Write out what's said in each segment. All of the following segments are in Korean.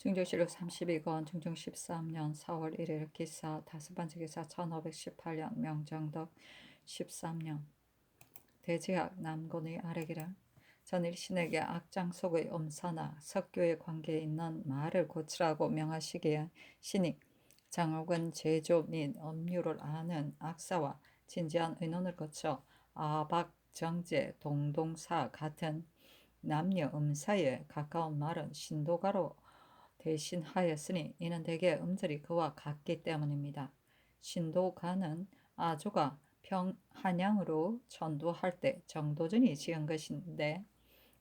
중조실록 32권 중종 13년 4월 1일 기사 다섯 번째 기사 1518년 명정덕 13년 대제학 남곤의 아래기라 전일신에게 악장 속의 음사나 석교의 관계에 있는 말을 고치라고 명하시기에 신이 장옥은 제조 및 음류를 아는 악사와 진지한 의논을 거쳐 아박, 정제, 동동사 같은 남녀 음사에 가까운 말은 신도가로 대신하였으니 이는 대개 음절이 그와 같기 때문입니다. 신도가는 아조가 한양으로 전도할 때 정도전이 지은 것인데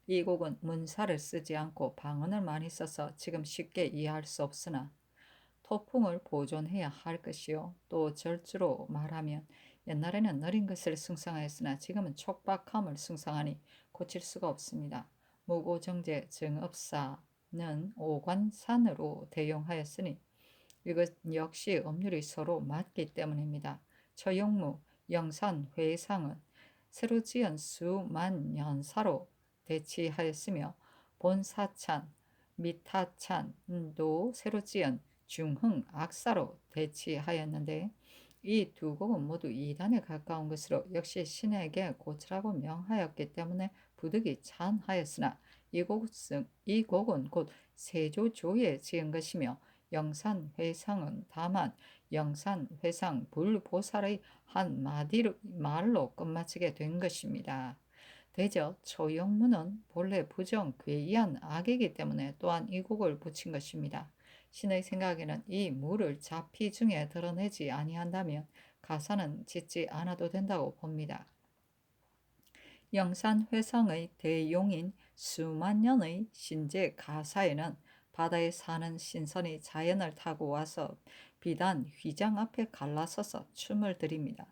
이 곡은 문사를 쓰지 않고 방언을 많이 써서 지금 쉽게 이해할 수 없으나 토풍을 보존해야 할 것이요. 또 절주로 말하면 옛날에는 느린 것을 승상하였으나 지금은 촉박함을 승상하니 고칠 수가 없습니다. 무고정제 증업사는 오관산으로 대용하였으니 이것 역시 음률이 서로 맞기 때문입니다. 처용무, 영산, 회상은 새로 지은 수만연사로 대치하였으며 본사찬, 미타찬도 새로 지은 중흥, 악사로 대치하였는데 이 두 곡은 모두 이단에 가까운 것으로 역시 신에게 고치라고 명하였기 때문에 부득이 찬하였으나 이 곡은 곧 세조조에 지은 것이며 영산회상은 다만 영산회상 불보살의 한 말로 끝마치게 된 것입니다. 대저 초영문은 본래 부정 괴이한 악이기 때문에 또한 이 곡을 붙인 것입니다. 신의 생각에는 이 무를 자피 중에 드러내지 아니한다면 가사는 짓지 않아도 된다고 봅니다. 영산회상의 대용인 수만 년의 신제 가사에는 바다에 사는 신선이 자연을 타고 와서 비단 휘장 앞에 갈라서서 춤을 들입니다.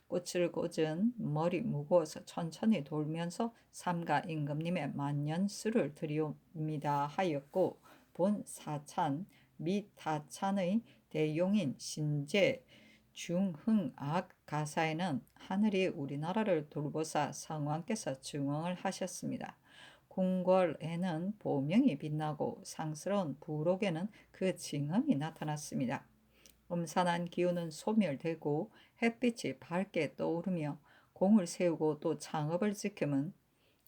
꽃을 꽂은 머리 무거워서 천천히 돌면서 삼가 임금님의 만년수를 드리옵니다 하였고 본 사찬 및 타찬의 대용인 신제 중흥악 가사에는 하늘이 우리나라를 돌보사 성왕께서 증언을 하셨습니다. 궁궐에는 보명이 빛나고 상스러운 부록에는 그 징흠이 나타났습니다. 음산한 기운은 소멸되고 햇빛이 밝게 떠오르며 공을 세우고 또 창업을 지킴은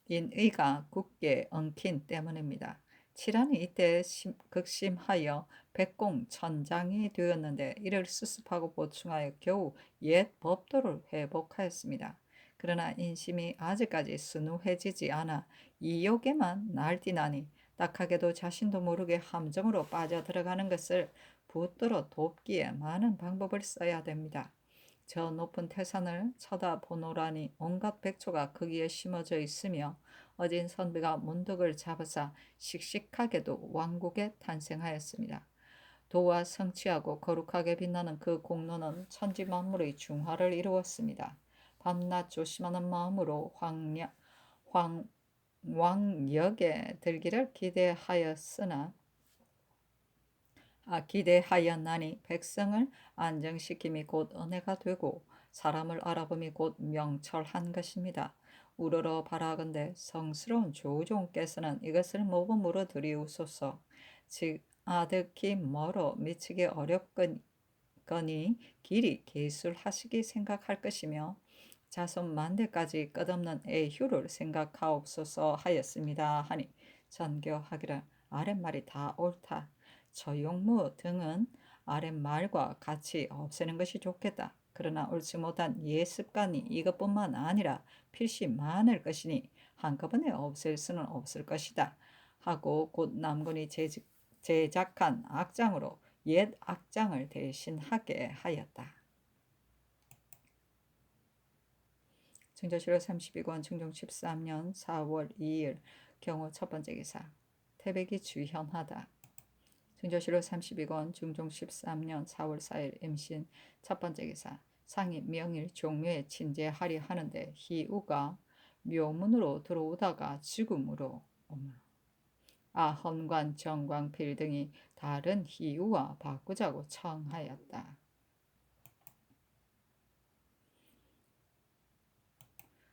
인의가 굳게 엉킨 때문입니다. 칠한이 이때 극심하여 백공천장이 되었는데 이를 수습하고 보충하여 겨우 옛 법도를 회복하였습니다. 그러나 인심이 아직까지 순우해지지 않아 이욕에만 날뛰나니 딱하게도 자신도 모르게 함정으로 빠져들어가는 것을 붙들어 돕기에 많은 방법을 써야 됩니다. 저 높은 태산을 쳐다보노라니 온갖 백초가 거기에 심어져 있으며 어진 선비가 문득을 잡아서 씩씩하게도 왕국에 탄생하였습니다. 도와 성취하고 거룩하게 빛나는 그 공로는 천지 만물의 중화를 이루었습니다. 밤낮 조심하는 마음으로 왕역에 들기를 기대하였나니 백성을 안정시킴이 곧 은혜가 되고 사람을 알아봄이 곧 명철한 것입니다. 우러러 바라건대 성스러운 조종께서는 이것을 모범으로 들이우소서. 즉 아득히 멀어 미치기 어렵거니 길이 계술하시기 생각할 것이며 자손 만대까지 끝없는 애휴를 생각하옵소서 하였습니다 하니 전교하기를 아랫말이 다 옳다. 처용무 등은 아랫말과 같이 없애는 것이 좋겠다. 그러나 옳지 못한 예습관이 이것뿐만 아니라 필시 많을 것이니 한꺼번에 없앨 수는 없을 것이다. 하고 곧 남군이 제작한 악장으로 옛 악장을 대신하게 하였다. 증조실록 32권 중종 13년 4월 2일 경우 첫 번째 기사 태백이 주현하다. 증조실록 32권 중종 13년 4월 4일 임신 첫 번째 기사 상이 명일 종묘에 친제하리 하는데 희우가 묘문으로 들어오다가 죽음으로 헌관 정광필 등이 다른 희우와 바꾸자고 청하였다.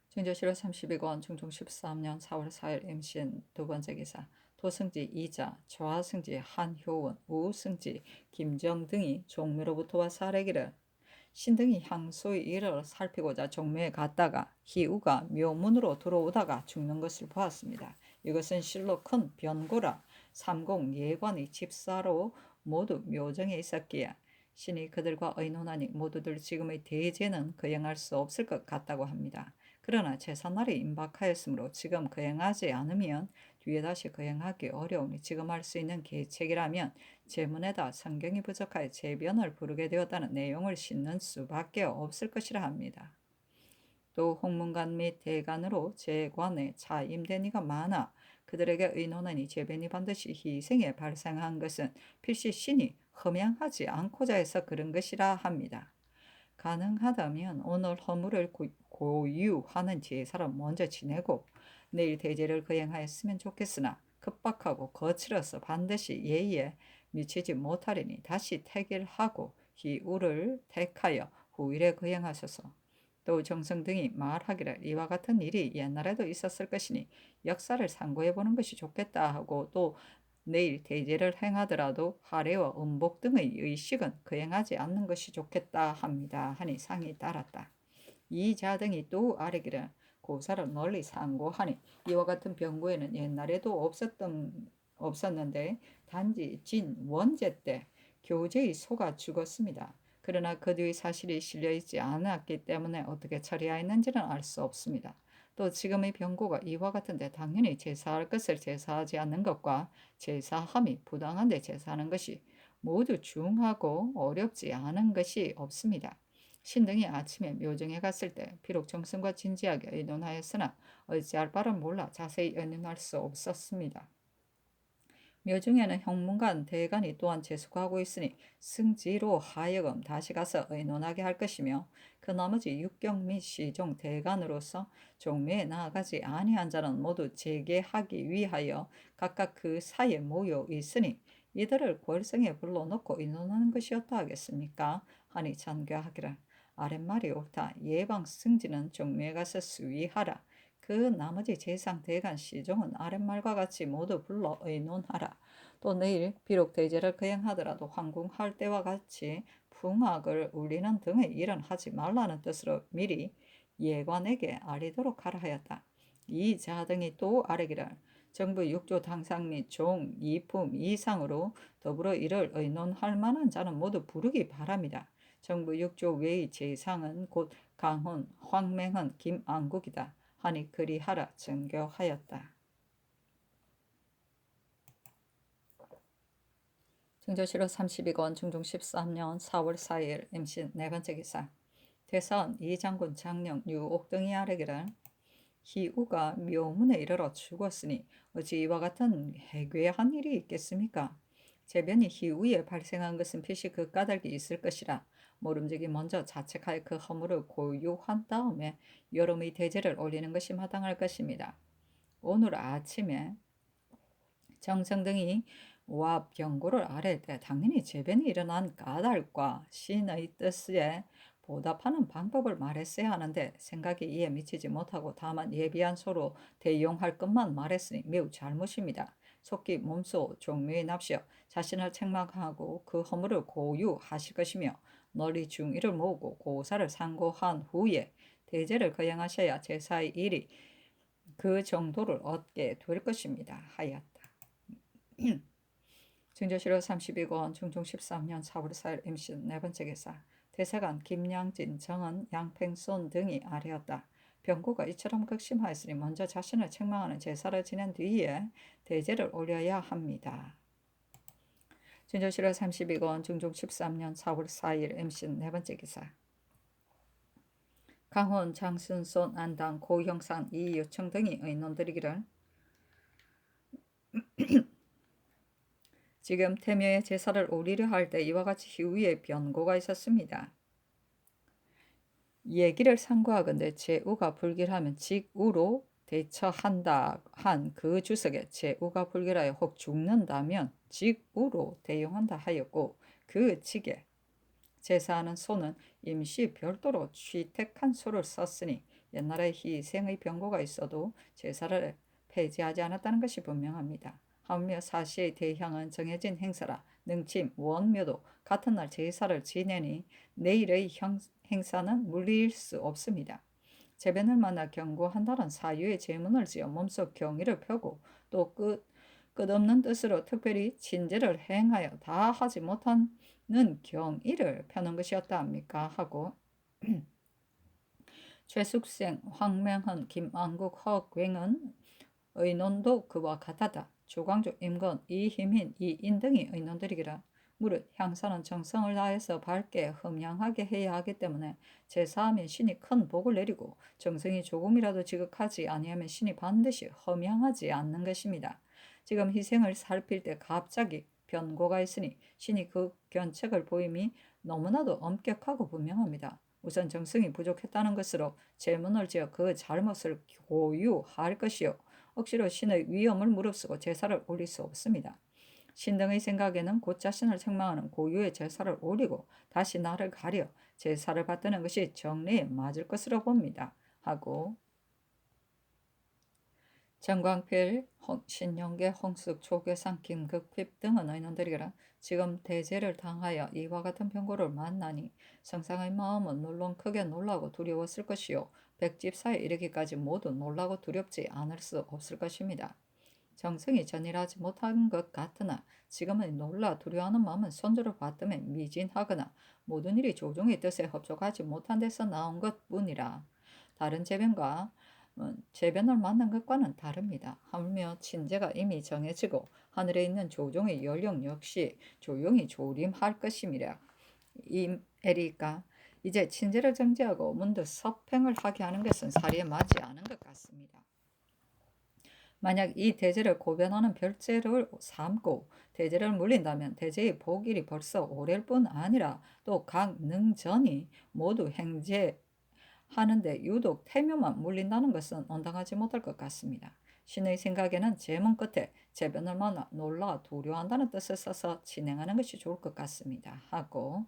증조실록 32권 중종 13년 4월 4일 임신 두 번째 기사 도승지 이자, 좌승지 한효원, 우승지 김정 등이 종묘로부터 와 사례기를 신등이 향소의 일을 살피고자 종묘에 갔다가 희우가 묘문으로 들어오다가 죽는 것을 보았습니다. 이것은 실로 큰 변고라 삼공 예관의 집사로 모두 묘정에 있었기에 신이 그들과 의논하니 모두들 지금의 대제는 거행할 수 없을 것 같다고 합니다. 그러나 제삿날이 임박하였으므로 지금 거행하지 않으면 뒤에 다시 거행하기 어려우니 지금 할 수 있는 계책이라면 제문에다 성경이 부족하여 제변을 부르게 되었다는 내용을 싣는 수밖에 없을 것이라 합니다. 또 홍문관 및 대관으로 제관에 차임된 이가 많아 그들에게 의논하니 제변이 반드시 희생에 발생한 것은 필시 신이 흠양하지 않고자 해서 그런 것이라 합니다. 가능하다면 오늘 허물을 고유하는 제사를 먼저 지내고 내일 대제를 거행하였으면 좋겠으나 급박하고 거칠어서 반드시 예의에 미치지 못하리니 다시 택일하고 희우를 택하여 후일에 거행하소서. 또 정성 등이 말하기를 이와 같은 일이 옛날에도 있었을 것이니 역사를 상고해 보는 것이 좋겠다 하고 또 내일 대제를 행하더라도 하례와 음복 등의 의식은 거행하지 않는 것이 좋겠다 합니다. 하니 상이 따랐다. 이 자 등이 또 아뢰기를 고사를 널리 상고하니 이와 같은 병고에는 옛날에도 없었는데 단지 진 원제 때 교제의 소가 죽었습니다. 그러나 그 뒤의 사실이 실려있지 않았기 때문에 어떻게 처리하였는지는 알 수 없습니다. 또 지금의 병고가 이와 같은데 당연히 제사할 것을 제사하지 않는 것과 제사함이 부당한데 제사하는 것이 모두 중하고 어렵지 않은 것이 없습니다. 신등이 아침에 묘정에 갔을 때 비록 정성과 진지하게 의논하였으나 어찌할 바를 몰라 자세히 의논할 수 없었습니다. 묘중에는 형문관 대관이 또한 재수하고 있으니 승지로 하여금 다시 가서 의논하게 할 것이며 그 나머지 육경 및 시종 대관으로서 종묘에 나아가지 아니한 자는 모두 재개하기 위하여 각각 그 사이에 모여 있으니 이들을 골성에 불러놓고 의논하는 것이었다 하겠습니까? 하니 찬교하기를 아랫말이 옳다. 예방 승지는 종묘에 가서 수위하라. 그 나머지 재상 대간 시종은 아랫말과 같이 모두 불러 의논하라. 또 내일 비록 대제를 거행하더라도 황궁할 때와 같이 풍악을 울리는 등의 일은 하지 말라는 뜻으로 미리 예관에게 알리도록 하라 하였다. 이 자 등이 또 아뢰기를 정부 6조 당상 및 종 2품 이상으로 더불어 이를 의논할 만한 자는 모두 부르기 바랍니다. 정부 6조 외의 재상은 곧 강훈, 황맹헌, 김안국이다. 하니 그리하라 정교하였다. 중조실로 32권 중종 13년 4월 4일 임신 네 번째 기사 대선 이장군 장령 유옥 등이 아뢰기를 희우가 묘문에 이르러 죽었으니 어찌 이와 같은 해괴한 일이 있겠습니까? 제변이 희우에 발생한 것은 필시 그 까닭이 있을 것이라 모름지기 먼저 자책하여 그 허물을 고유한 다음에 여름의 대제를 올리는 것이 마땅할 것입니다. 오늘 아침에 정성 등이 와 병고를 아뢰 때 당연히 제변이 일어난 까닭과 신의 뜻에 보답하는 방법을 말했어야 하는데 생각이 이에 미치지 못하고 다만 예비한 소로 대용할 것만 말했으니 매우 잘못입니다. 속기 몸소 종묘에 납시어 자신을 책망하고 그 허물을 고유하실 것이며 널리 중의를 모으고 고사를 상고한 후에 대제를 거행하셔야 제사의 일이 그 정도를 얻게 될 것입니다. 하였다. 중조실로 32권 중종 13년 4월 4일 임신 네 번째 기사 대사관 김양진, 정은, 양팽손 등이 아뢰었다. 병고가 이처럼 극심하였으니 먼저 자신을 책망하는 제사를 지낸 뒤에 대제를 올려야 합니다. 중조실로 32권 중종 13년 4월 4일 임신 네 번째 기사 강훈, 장순손, 안당, 고형산, 이유청 등이 의논드리기를 지금 태묘에 제사를 올리려 할 때 이와 같이 희우의 변고가 있었습니다. 얘기를 상고하건대 제우가 불길하면 직우로 대처한다 한 그 주석에 제우가 불길하여 혹 죽는다면 직우로 대용한다 하였고 그 직에 제사하는 소는 임시 별도로 취택한 소를 썼으니 옛날에 희생의 병고가 있어도 제사를 폐지하지 않았다는 것이 분명합니다. 하물며 사시의 대향은 정해진 행사라 능침, 원묘도 같은 날 제사를 지내니 내일의 행사는 물릴 수 없습니다. 제변을 만나 경고한다는 사유의 제문을 지어 몸속 경의를 펴고 또 끝없는 뜻으로 특별히 진제를 행하여 다 하지 못하는 경의를 펴는 것이었다 합니까? 하고 최숙생, 황명헌, 김안국, 허광은 의논도 그와 같았다. 조광조, 임건, 이희민, 이인 등이 의논들이기라. 무릇 향사는 정성을 다해서 밝게 흠양하게 해야 하기 때문에 제사하면 신이 큰 복을 내리고 정성이 조금이라도 지극하지 아니하면 신이 반드시 흠양하지 않는 것입니다. 지금 희생을 살필 때 갑자기 변고가 있으니 신이 그 견책을 보임이 너무나도 엄격하고 분명합니다. 우선 정성이 부족했다는 것으로 제문을 지어 그 잘못을 고유할 것이요 억지로 신의 위엄을 무릅쓰고 제사를 올릴 수 없습니다. 신 등의 생각에는 곧 자신을 책망하는 고유의 제사를 올리고 다시 나를 가려 제사를 받드는 것이 정리에 맞을 것으로 봅니다. 하고 정광필, 신용계, 홍숙, 조계상, 김극핍 등은 의논들이라 지금 대제를 당하여 이와 같은 병고를 만나니 성상의 마음은 물론 크게 놀라고 두려웠을 것이요 백집사에 이르기까지 모두 놀라고 두렵지 않을 수 없을 것입니다. 정성이 전일하지 못한 것 같으나 지금은 놀라 두려워하는 마음은 선조를 받음에 미진하거나 모든 일이 조종의 뜻에 협조하지 못한 데서 나온 것뿐이라 다른 재변을 만난 것과는 다릅니다. 하물며 친제가 이미 정해지고 하늘에 있는 조종의 연령 역시 조용히 조림할 것임이라. 에리까 이제 친제를 정지하고 문득 서팽을 하게 하는 것은 사리에 맞지 않은 것 같습니다. 만약 이 대제를 고변하는 별제를 삼고 대제를 물린다면 대제의 복일이 벌써 오랠 뿐 아니라 또 각 능전이 모두 행제하는데 유독 태묘만 물린다는 것은 온당하지 못할 것 같습니다. 신의 생각에는 제문 끝에 제변을 만나 놀라 두려워한다는 뜻을 써서 진행하는 것이 좋을 것 같습니다. 하고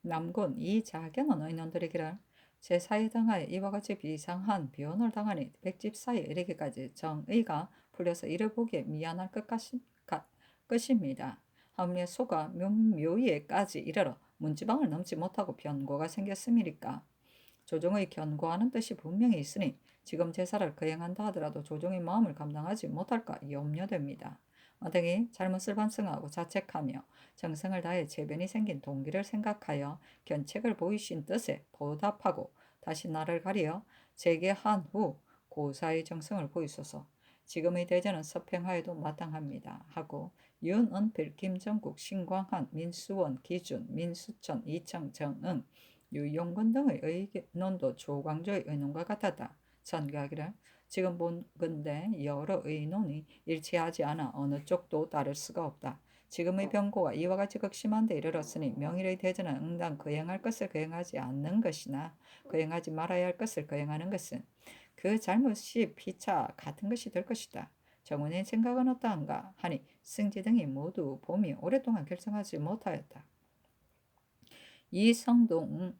남군 이 자견은 의논들이기를 제사에 당하여 이와 같이 비상한 변을 당하니 백집사에 이르기까지 정의가 풀려서 이를 보기에 미안할 것입니다. 하물며 소가 묘위에까지 이르러 문지방을 넘지 못하고 변고가 생겼음이니까 조종의 견고하는 뜻이 분명히 있으니 지금 제사를 거행한다 하더라도 조종의 마음을 감당하지 못할까 염려됩니다. 마땅히 잘못을 반성하고 자책하며 정성을 다해 재변이 생긴 동기를 생각하여 견책을 보이신 뜻에 보답하고 다시 나를 가리어 재개한 후 고사의 정성을 보이소서. 지금의 대전은 서평하여도 마땅합니다. 하고 윤은필, 김정국, 신광한, 민수원, 기준, 민수천, 이청, 정응, 유용근 등의 의논도 조광조의 의논과 같았다. 전교하기를 지금 본건대 여러 의논이 일치하지 않아 어느 쪽도 따를 수가 없다. 지금의 병고가 이와 같이 극심한 데 이르렀으니 명일의 대전은 응당 거행할 것을 거행하지 않는 것이나 거행하지 말아야 할 것을 거행하는 것은 그 잘못이 피차 같은 것이 될 것이다. 정원의 생각은 어떠한가 하니 승지 등이 모두 봄이 오랫동안 결정하지 못하였다. 이성동,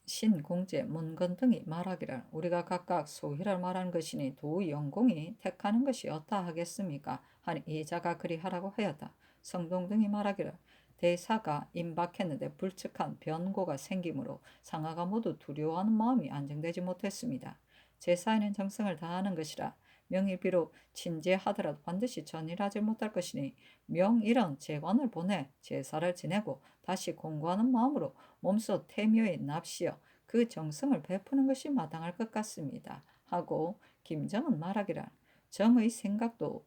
신공제, 문건 등이 말하기를 우리가 각각 소희를 말하는 것이니 두 영공이 택하는 것이 어떠 하겠습니까? 하니 이자가 그리하라고 하였다. 성동 등이 말하기를 대사가 임박했는데 불측한 변고가 생기므로 상하가 모두 두려워하는 마음이 안정되지 못했습니다. 제사에는 정성을 다하는 것이라 명일비로 친제하더라도 반드시 전일하지 못할 것이니 명일은 제관을 보내 제사를 지내고 다시 공고하는 마음으로 몸소 태묘에 납시어 그 정성을 베푸는 것이 마땅할 것 같습니다. 하고 김정은 말하기를 정의 생각도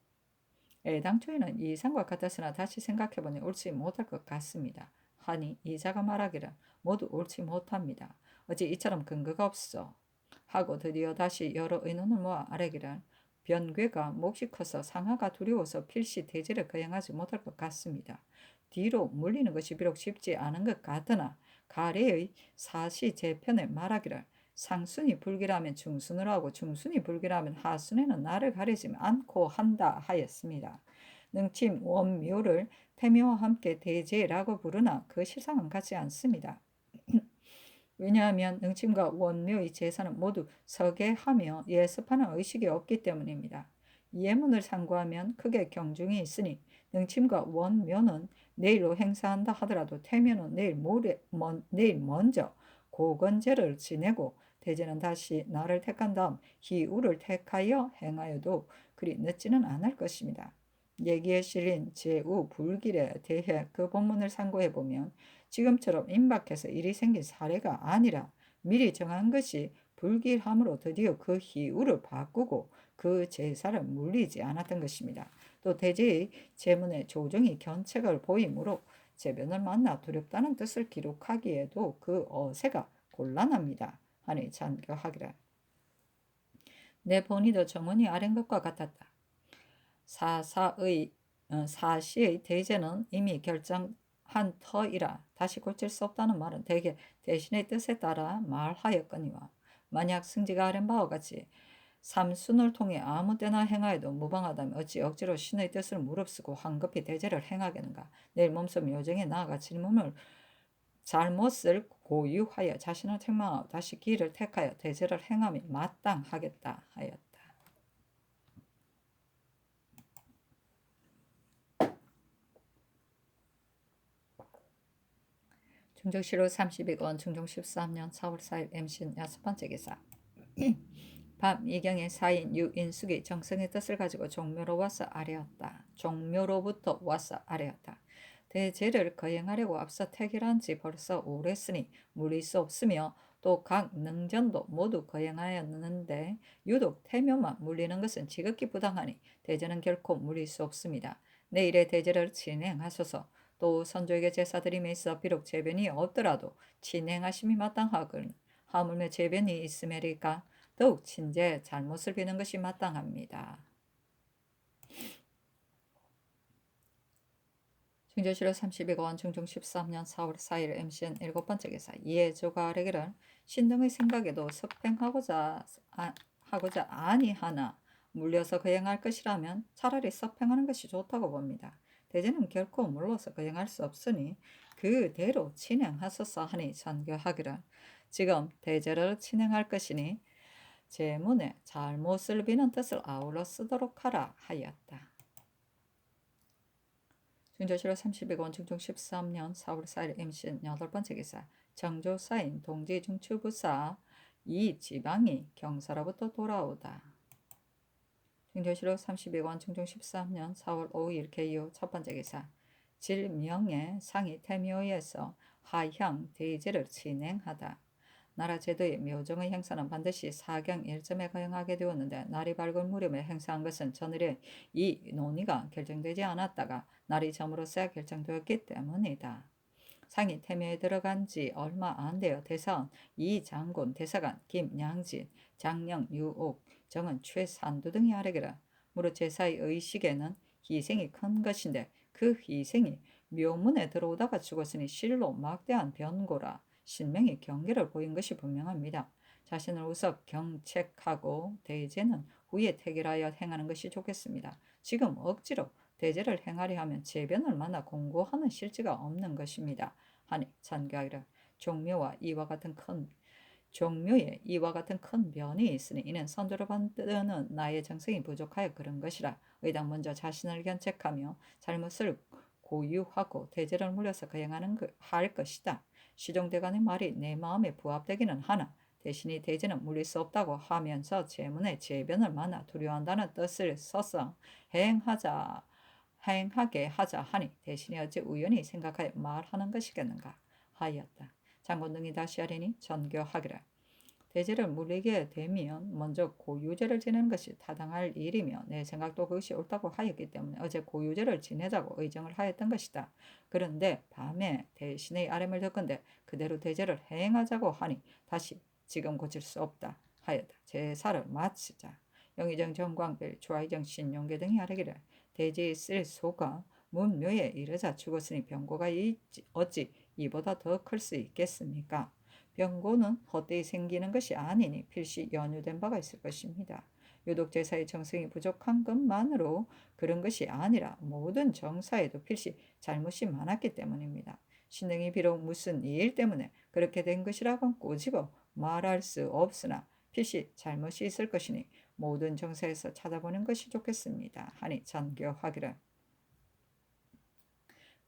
애당초에는 이상과 같았으나 다시 생각해보니 옳지 못할 것 같습니다. 하니 이자가 말하기를 모두 옳지 못합니다. 어찌 이처럼 근거가 없어. 하고 드디어 다시 여러 의논을 모아 아뢰기를 변괴가 몫이 커서 상하가 두려워서 필시 대제를 거행하지 못할 것 같습니다. 뒤로 물리는 것이 비록 쉽지 않은 것 같으나 가래의 사시 제편에 말하기를 상순이 불기라면 중순으로 하고 중순이 불기라면 하순에는 나를 가리지 않고 한다 하였습니다. 능침 원묘를 태묘와 함께 대제라고 부르나 그 실상은 같지 않습니다. 왜냐하면 능침과 원묘의 제사는 모두 서계하며 예습하는 의식이 없기 때문입니다. 예문을 상고하면 크게 경중이 있으니 능침과 원묘는 내일로 행사한다 하더라도 태묘는 내일 먼저 고건제를 지내고 대제는 다시 날을 택한 다음 희우를 택하여 행하여도 그리 늦지는 않을 것입니다. 얘기에 실린 제5 불길에 대해 그 본문을 상고해 보면 지금처럼 임박해서 일이 생긴 사례가 아니라 미리 정한 것이 불길함으로 드디어 그 희우를 바꾸고 그 제사를 물리지 않았던 것입니다. 또 대제의 제문에 조정이 견책을 보이므로 제변을 만나 두렵다는 뜻을 기록하기에도 그 어세가 곤란합니다. 하니 잔교하기라. 내 본의도 정원이 아랜 것과 같았다. 사시의 대제는 이미 결정한 터이라 다시 고칠 수 없다는 말은 대개 대신의 뜻에 따라 말하였거니와 만약 승지가 아랜 바와 같이 삼순을 통해 아무 때나 행하여도 무방하다면 어찌 억지로 신의 뜻을 무릅쓰고 황급히 대제를 행하겠는가. 내일 몸소 묘정에 나아가 잘못을 고유하여 자신을 책망하고 다시 길을 택하여 대제를 행함이 마땅하겠다 하였다. 중종실록 32권 중종 13년 4월 4일 MC는 6번째 기사. 밤 이경의 사인 유인숙이 정성의 뜻을 가지고 종묘로부터 와서 아뢰었다. 대제를 거행하려고 앞서 태길한 지 벌써 오래으니 물릴 수 없으며 또 각 능전도 모두 거행하였는데 유독 태묘만 물리는 것은 지극히 부당하니 대제는 결코 물릴 수 없습니다. 내일의 대제를 진행하소서. 또 선조에게 제사드림에 있어 비록 제변이 없더라도 진행하심이 마땅하거늘 하물며 제변이 있음에리까 더욱 친제 잘못을 비는 것이 마땅합니다. 중조실록 32권 중종 13년 4월 4일 MCN 7번째 기사. 이에 조가 아뢰기를 신등의 생각에도 섭행하고자 아니하나 물려서 거행할 것이라면 차라리 섭행하는 것이 좋다고 봅니다. 대제는 결코 물러서 거행할 수 없으니 그대로 진행하소서 하니 전교하기를 지금 대제를 진행할 것이니 제문에 잘못을 비는 뜻을 아울러 쓰도록 하라 하였다. 중조실록 32권 중종 13년 4월 4일 MC는 8번째 기사. 정조사인 동지중추부사 이 지방이 경사로부터 돌아오다. 중조실록 32권 중종 13년 4월 5일 개요 첫번째 기사. 질명의 상이 태묘에서 하향 대제를 진행하다. 나라 제도의 묘정의 행사는 반드시 사경 일점에 거행하게 되었는데 날이 밝은 무렵에 행사한 것은 전일에 이 논의가 결정되지 않았다가 날이 저물어서야 결정되었기 때문이다. 상이 태묘에 들어간 지 얼마 안 되어 대사원 이장군, 대사관 김양진, 장령 유옥, 정은 최산두 등이 아뢰기를 무릇 제사의 의식에는 희생이 큰 것인데 그 희생이 묘문에 들어오다가 죽었으니 실로 막대한 변고라 신명이 경계를 보인 것이 분명합니다. 자신을 우선 경책하고 대제는 후에 태길하여 행하는 것이 좋겠습니다. 지금 억지로 대제를 행하려 하면 제변을 만나 공고하는 실지가 없는 것입니다. 하니 전교하기를 종묘에 이와 같은 큰 변이 있으니 이는 선조를 받드는 나의 정성이 부족하여 그런 것이라. 의당 먼저 자신을 견책하며 잘못을 고유하고 대제를 물려서 할 것이다. 시종대간의 말이 내 마음에 부합되기는 하나 대신이 대제는 물릴 수 없다고 하면서 제문에 제변을 만나 두려워한다는 뜻을 써서 행하게 하자 하니 대신이 어찌 우연히 생각하여 말하는 것이겠는가 하였다. 장군 등이 다시 하리니 전교하기를 대제를 물리게 되면 먼저 고유제를 지내는 것이 타당할 일이며 내 생각도 그것이 옳다고 하였기 때문에 어제 고유제를 지내자고 의정을 하였던 것이다. 그런데 밤에 대신의 아뢰을 듣건대 그대로 대제를 행하자고 하니 다시 지금 고칠 수 없다 하였다. 제사를 마치자. 영의정 정광필 조아의정 신용계 등이 아뢰기를 대제의 쓸 소가 문묘에 이르자 죽었으니 병고가 어찌 이보다 더 클 수 있겠습니까? 병고는 헛되이 생기는 것이 아니니 필시 연유된 바가 있을 것입니다. 유독 제사의 정성이 부족한 것만으로 그런 것이 아니라 모든 정사에도 필시 잘못이 많았기 때문입니다. 신등이 비록 무슨 일 때문에 그렇게 된 것이라고 꼬집어 말할 수 없으나 필시 잘못이 있을 것이니 모든 정서에서 찾아보는 것이 좋겠습니다. 하니 전교하기를.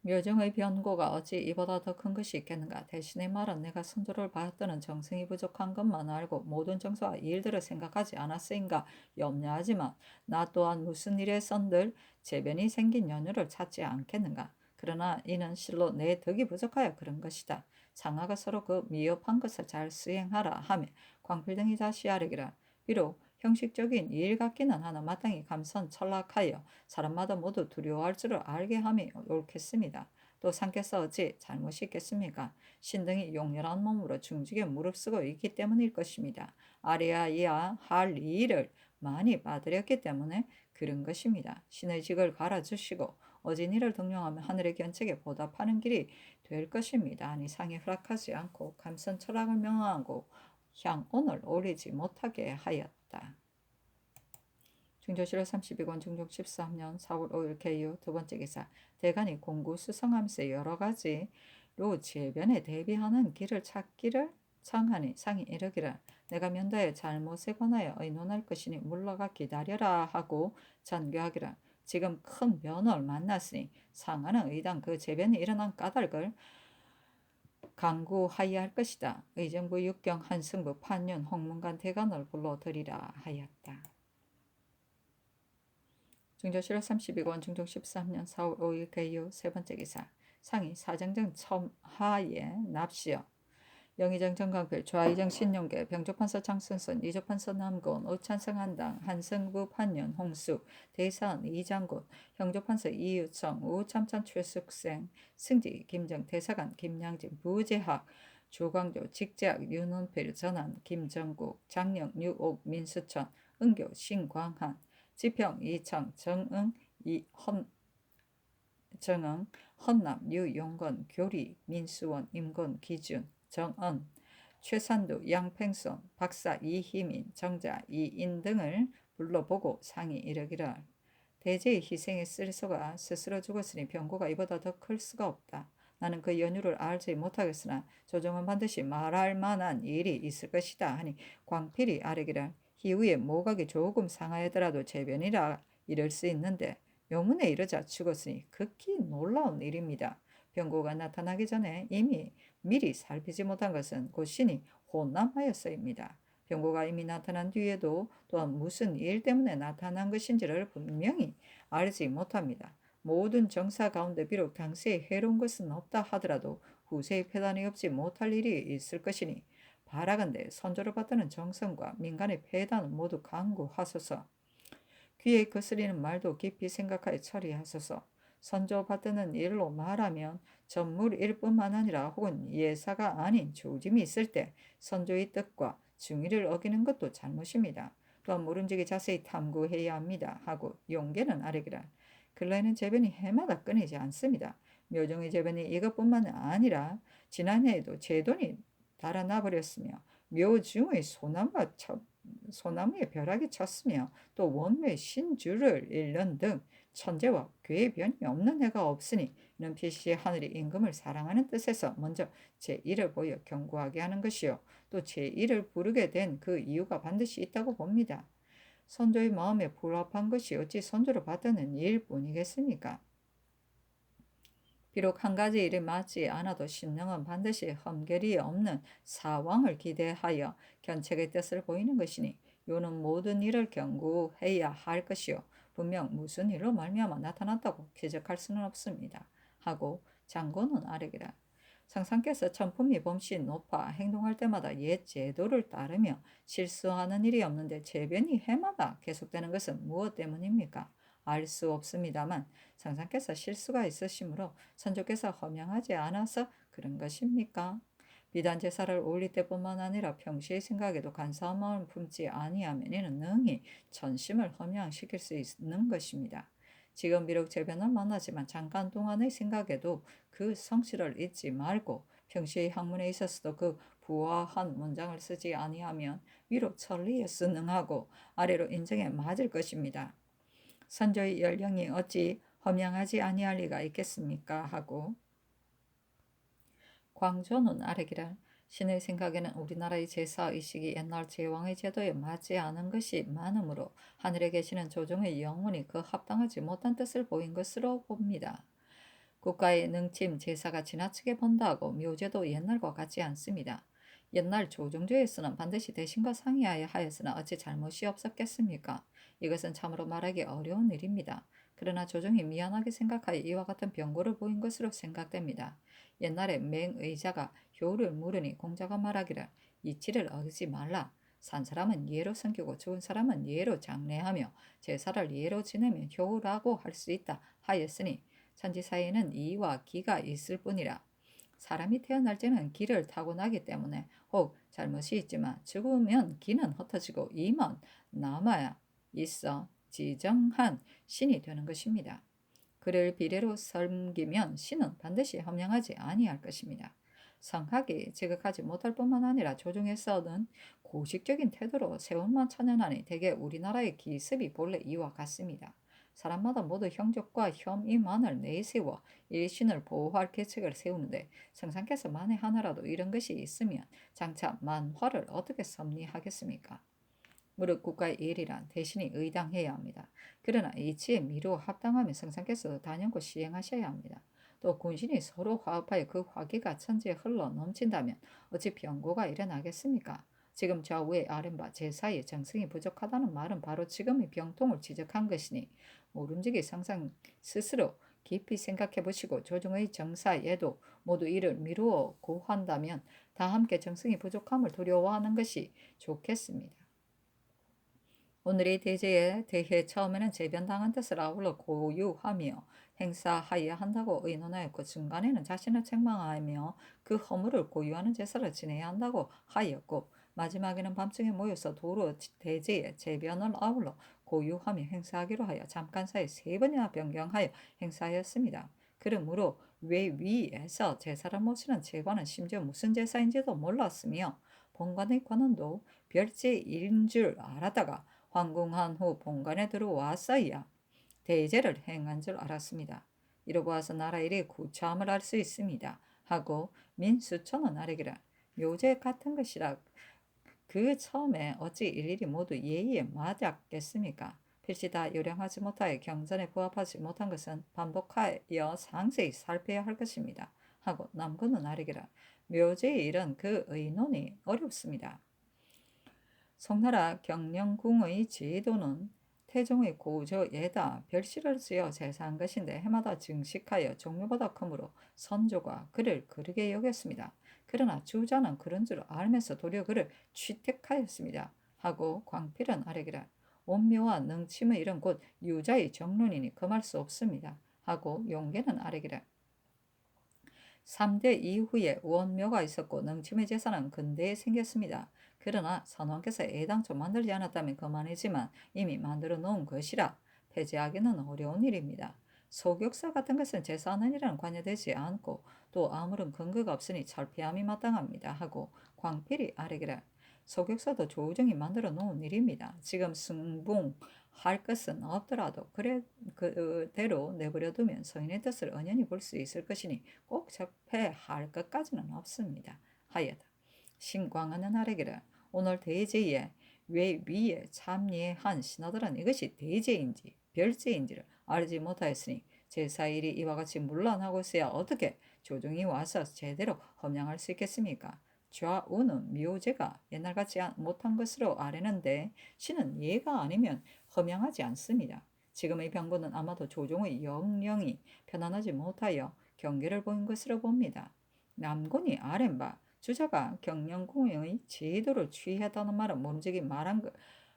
묘정의 변고가 어찌 이보다 더 큰 것이 있겠는가. 대신에 말은 내가 선조를 받드는 정성이 부족한 것만 알고 모든 정서와 일들을 생각하지 않았으인가 염려하지만 나 또한 무슨 일에 선들 재변이 생긴 연유를 찾지 않겠는가. 그러나 이는 실로 내 덕이 부족하여 그런 것이다. 장하가 서로 그 미흡한 것을 잘 수행하라 하며 광필등이 다시 아뢰기라. 비록 형식적인 일 같기는 하나 마땅히 감선철락하여 사람마다 모두 두려워할 줄을 알게 함이 옳겠습니다. 또 상께서 어찌 잘못이 있겠습니까? 신등이 용렬한 몸으로 중직에 무릅쓰고 있기 때문일 것입니다. 아래야야 할 일을 많이 받으렸기 때문에 그런 것입니다. 신의 직을 갈아주시고 어진이를 등용하면 하늘의 견책에 보답하는 길이 될 것입니다. 아니 상이 허락하지 않고 감선철학을 명하고 향온을 올리지 못하게 하였다. 중조실록 32권 중종 13년 4월 5일 개요 두 번째 기사. 대간이 공구 수성하면서 여러 가지로 재변에 대비하는 길을 찾기를 청하니 상이 이르기를 내가 면다에 잘못에 관하여 의논할 것이니 물러가 기다려라 하고 전교하기를 지금 큰 변호를 만났으니 상하는 의당 그 재변이 일어난 까닭을 강구하여야 할 것이다. 의정부 육경 한승부 판윤 홍문관 대간을 불러들이라 하였다. 중조실록 32권 중종 13년 4월 5일 개요 세 번째 기사. 상이 사정정 첨하에 납시여 영의정 정강필 좌의정 신용계 병조판서 장순선 이조판서 남곤 오찬성한당 한승부 판윤 홍수 대사원 이장곤 형조판서 이유청 우참찬 최숙생 승지 김정 대사관 김양진 부재학 조광조 직제학 윤원필 전한 김정국 장령 유옥 민수천 은교 신광한 지평 이청 정응 정응 헌남 유용건 교리 민수원 임건 기준 정언 최산두 양팽손 박사 이희민 정자 이인 등을 불러보고 상이 이르기를 대제의 희생에 쓸소가 스스로 죽었으니 병고가 이보다 더 클 수가 없다. 나는 그 연유를 알지 못하겠으나 조정은 반드시 말할 만한 일이 있을 것이다 하니 광필이 아뢰기를 이후에 모각이 조금 상하더라도 재변이라 이럴 수 있는데 명문에 이르자 죽었으니 극히 놀라운 일입니다. 병고가 나타나기 전에 이미 미리 살피지 못한 것은 곧 신이 혼남하였어입니다. 병고가 이미 나타난 뒤에도 또한 무슨 일 때문에 나타난 것인지를 분명히 알지 못합니다. 모든 정사 가운데 비록 당시에 해로운 것은 없다 하더라도 후세의 폐단이 없지 못할 일이 있을 것이니 바라건대 선조를 받드는 정성과 민간의 폐단을 모두 강구하소서. 귀에 거스리는 말도 깊이 생각하여 처리하소서. 선조 받드는 일로 말하면 전물일 뿐만 아니라 혹은 예사가 아닌 조짐이 있을 때 선조의 뜻과 중의를 어기는 것도 잘못입니다. 또한 모름지기 자세히 탐구해야 합니다. 하고 용계는 아뢰기라. 근래에는 재변이 해마다 끊이지 않습니다. 묘종의 재변이 이것뿐만 아니라 지난해에도 제 돈이 달아나 버렸으며 묘중의 소나무에 벼락이 쳤으며 또 원묘의 신주를 잃는 등 천재와 괴의 변이 없는 해가 없으니 이는 필시 하늘이 임금을 사랑하는 뜻에서 먼저 제1을 보여 경고하게 하는 것이요 또 제1을 부르게 된 그 이유가 반드시 있다고 봅니다. 선조의 마음에 불합한 것이 어찌 선조를 받드는 일뿐이겠습니까? 비록 한 가지 일이 맞지 않아도 신령은 반드시 험결이 없는 사왕을 기대하여 견책의 뜻을 보이는 것이니 요는 모든 일을 경고해야 할 것이요 분명 무슨 일로 말미암아 나타났다고 기적할 수는 없습니다. 하고 장고는 아뢰기라. 상상께서 천품이 범시 높아 행동할 때마다 옛 제도를 따르며 실수하는 일이 없는데 재변이 해마다 계속되는 것은 무엇 때문입니까? 알 수 없습니다만 상상께서 실수가 있으시므로 선조께서 허명하지 않아서 그런 것입니까? 비단 제사를 올릴 때뿐만 아니라 평시의 생각에도 간사한 마음을 품지 아니하면 이는 능히 전심을 허명시킬 수 있는 것입니다. 지금 비록 재변을 만나지만 잠깐 동안의 생각에도 그 성실을 잊지 말고 평시의 학문에 있어서도 그 부화한 문장을 쓰지 아니하면 위로 천리에 순응하고 아래로 인정에 맞을 것입니다. 선조의 연령이 어찌 허명하지 아니할 리가 있겠습니까? 하고 광조는 아뢰기를 신의 생각에는 우리나라의 제사의식이 옛날 제왕의 제도에 맞지 않은 것이 많으므로 하늘에 계시는 조정의 영혼이 그 합당하지 못한 뜻을 보인 것으로 봅니다. 국가의 능침 제사가 지나치게 번다하고 묘제도 옛날과 같지 않습니다. 옛날 조정조에서는 반드시 대신과 상의하여 하였으나 어찌 잘못이 없었겠습니까? 이것은 참으로 말하기 어려운 일입니다. 그러나 조정이 미안하게 생각하여 이와 같은 병고를 보인 것으로 생각됩니다. 옛날에 맹의자가 효를 물으니 공자가 말하기를 이치를 어기지 말라. 산 사람은 예로 섬기고 죽은 사람은 예로 장례하며 제사를 예로 지내면 효라고 할 수 있다 하였으니 천지 사이에는 이와 기가 있을 뿐이라. 사람이 태어날 때는 기를 타고나기 때문에 혹 잘못이 있지만 죽으면 기는 흩어지고 이만 남아야 있어 지정한 신이 되는 것입니다. 그를 비례로 섬기면 신은 반드시 함량하지 아니할 것입니다. 성학이 지극하지 못할 뿐만 아니라 조정에서는 고식적인 태도로 세월만 천연하니 대개 우리나라의 기습이 본래 이와 같습니다. 사람마다 모두 형적과 혐의만을 내세워 일신을 보호할 계책을 세우는데 성상께서 만에 하나라도 이런 것이 있으면 장차 만화를 어떻게 섭리하겠습니까? 무릇 국가의 일이란 대신이 의당해야 합니다. 그러나 이치에 미루어 합당하면 성상께서도 단연코 시행하셔야 합니다. 또 군신이 서로 화합하여 그 화기가 천지에 흘러 넘친다면 어찌 병고가 일어나겠습니까? 지금 좌우의 아랫바 제사의 정성이 부족하다는 말은 바로 지금의 병통을 지적한 것이니 모름지기 상상 스스로 깊이 생각해 보시고 조정의 정사에도 모두 이를 미루어 고한다면 다 함께 정성이 부족함을 두려워하는 것이 좋겠습니다. 오늘의 대제에 대해 처음에는 재변당한 뜻을 아울러 고유하며 행사하여야 한다고 의논하였고 중간에는 자신을 책망하며 그 허물을 고유하는 제사를 지내야 한다고 하였고 마지막에는 밤중에 모여서 도로 대제에 재변을 아울러 고유하며 행사하기로 하여 잠깐 사이 3번이나 변경하여 행사하였습니다. 그러므로 왜 위에서 제사를 모시는 제관은 심지어 무슨 제사인지도 몰랐으며 본관의 관원도 별제인 줄 알았다가 황궁한 후 본관에 들어왔어야 대제를 행한 줄 알았습니다. 이로 보아서 나라 일의 구차함을 알 수 있습니다. 하고 민수천은 아래기를 묘제 같은 것이라 그 처음에 어찌 일일이 모두 예의에 맞았겠습니까? 필시 다 요령하지 못하여 경전에 부합하지 못한 것은 반복하여 상세히 살펴야 할 것입니다. 하고 남군은 아래기를 묘제의 일은 그 의논이 어렵습니다. 송나라 경영궁의 제도는 태종의 고조에다 별실을 지어 제사한 것인데 해마다 증식하여 종류보다 크므로 선조가 그를 그르게 여겼습니다. 그러나 주자는 그런 줄 알면서 도리어 그를 취택하였습니다. 하고 광필은 아래기라 온묘와 능침의 일은 곧 유자의 정론이니 금할 수 없습니다. 하고 용계는 아래기라 3대 이후에 원묘가 있었고 능침의 제사는 근대에 생겼습니다. 그러나 선왕께서 애당초 만들지 않았다면 그만이지만 이미 만들어 놓은 것이라 폐지하기는 어려운 일입니다. 소격사 같은 것은 제사하는 일에는 관여되지 않고 또 아무런 근거가 없으니 철폐함이 마땅합니다. 하고 광필이 아래기라 소격사도 조정이 만들어 놓은 일입니다. 지금 승봉할 것은 없더라도 그대로 내버려 두면 서인의 뜻을 언연히 볼 수 있을 것이니 꼭 적폐할 것까지는 없습니다. 하여다 신광하는 아래기를 오늘 대제에 왜 위에 참여한 신하들은 이것이 대제인지 별제인지를 알지 못하였으니 제사일이 이와 같이 문란하고 있어야 어떻게 조정이 와서 제대로 헌명할 수 있겠습니까? 좌우는 묘제가 옛날같이 못한 것으로 아뢰는데 신은 예가 아니면 헌명하지 않습니다. 지금의 병고는 아마도 조정의 영령이 편안하지 못하여 경계를 보인 것으로 봅니다. 남군이 아랜바 주자가 경영궁의 제도를 취했다는 말은 몸직이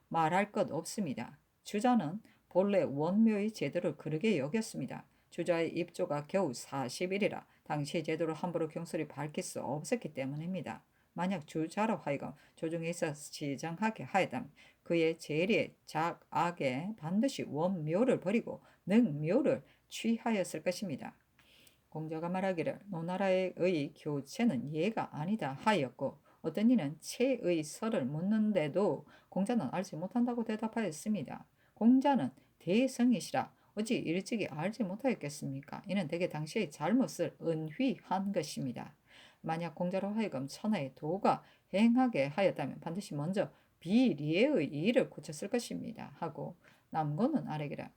말할 것 없습니다. 주자는 본래 원묘의 제도를 그르게 여겼습니다. 주자의 입조가 겨우 40일이라 당시의 제도를 함부로 경솔히 밝힐 수 없었기 때문입니다. 만약 주자로 하여금 조정에 있어 지정하게 하였다면 그의 재리의 작악에 반드시 원묘를 버리고 능묘를 취하였을 것입니다. 공자가 말하기를 노나라의 교체는 예가 아니다 하였고 어떤 이는 채의 설을 묻는데도 공자는 알지 못한다고 대답하였습니다. 공자는 대성이시라 어찌 일찍이 알지 못하였겠습니까? 이는 대개 당시의 잘못을 은휘한 것입니다. 만약 공자로 하여금 천하의 도가 행하게 하였다면 반드시 먼저 비리의 이의를 고쳤을 것입니다. 하고 남고는 아래기라.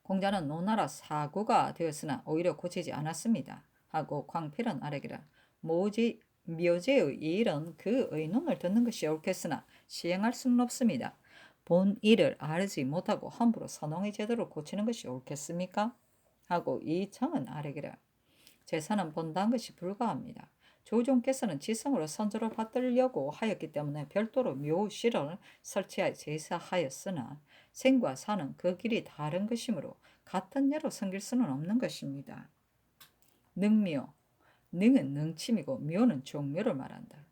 공자는 노나라 사고가 되었으나 오히려 고치지 않았습니다. 하고 광필은 아래기라. 묘제의 일은 그 의논을 듣는 것이 옳겠으나 시행할 수는 없습니다. 본 일을 알지 못하고 함부로 선홍의 제도를 고치는 것이 옳겠습니까? 하고 이청은 아래기라. 제사는 본다는 것이 불가합니다. 조종께서는 지성으로 선조를 받들려고 하였기 때문에 별도로 묘실을 설치하여 제사하였으나 생과 사는 그 길이 다른 것이므로 같은 예로 섬길 수는 없는 것입니다. 능묘, 능은 능침이고 묘는 종묘를 말한다.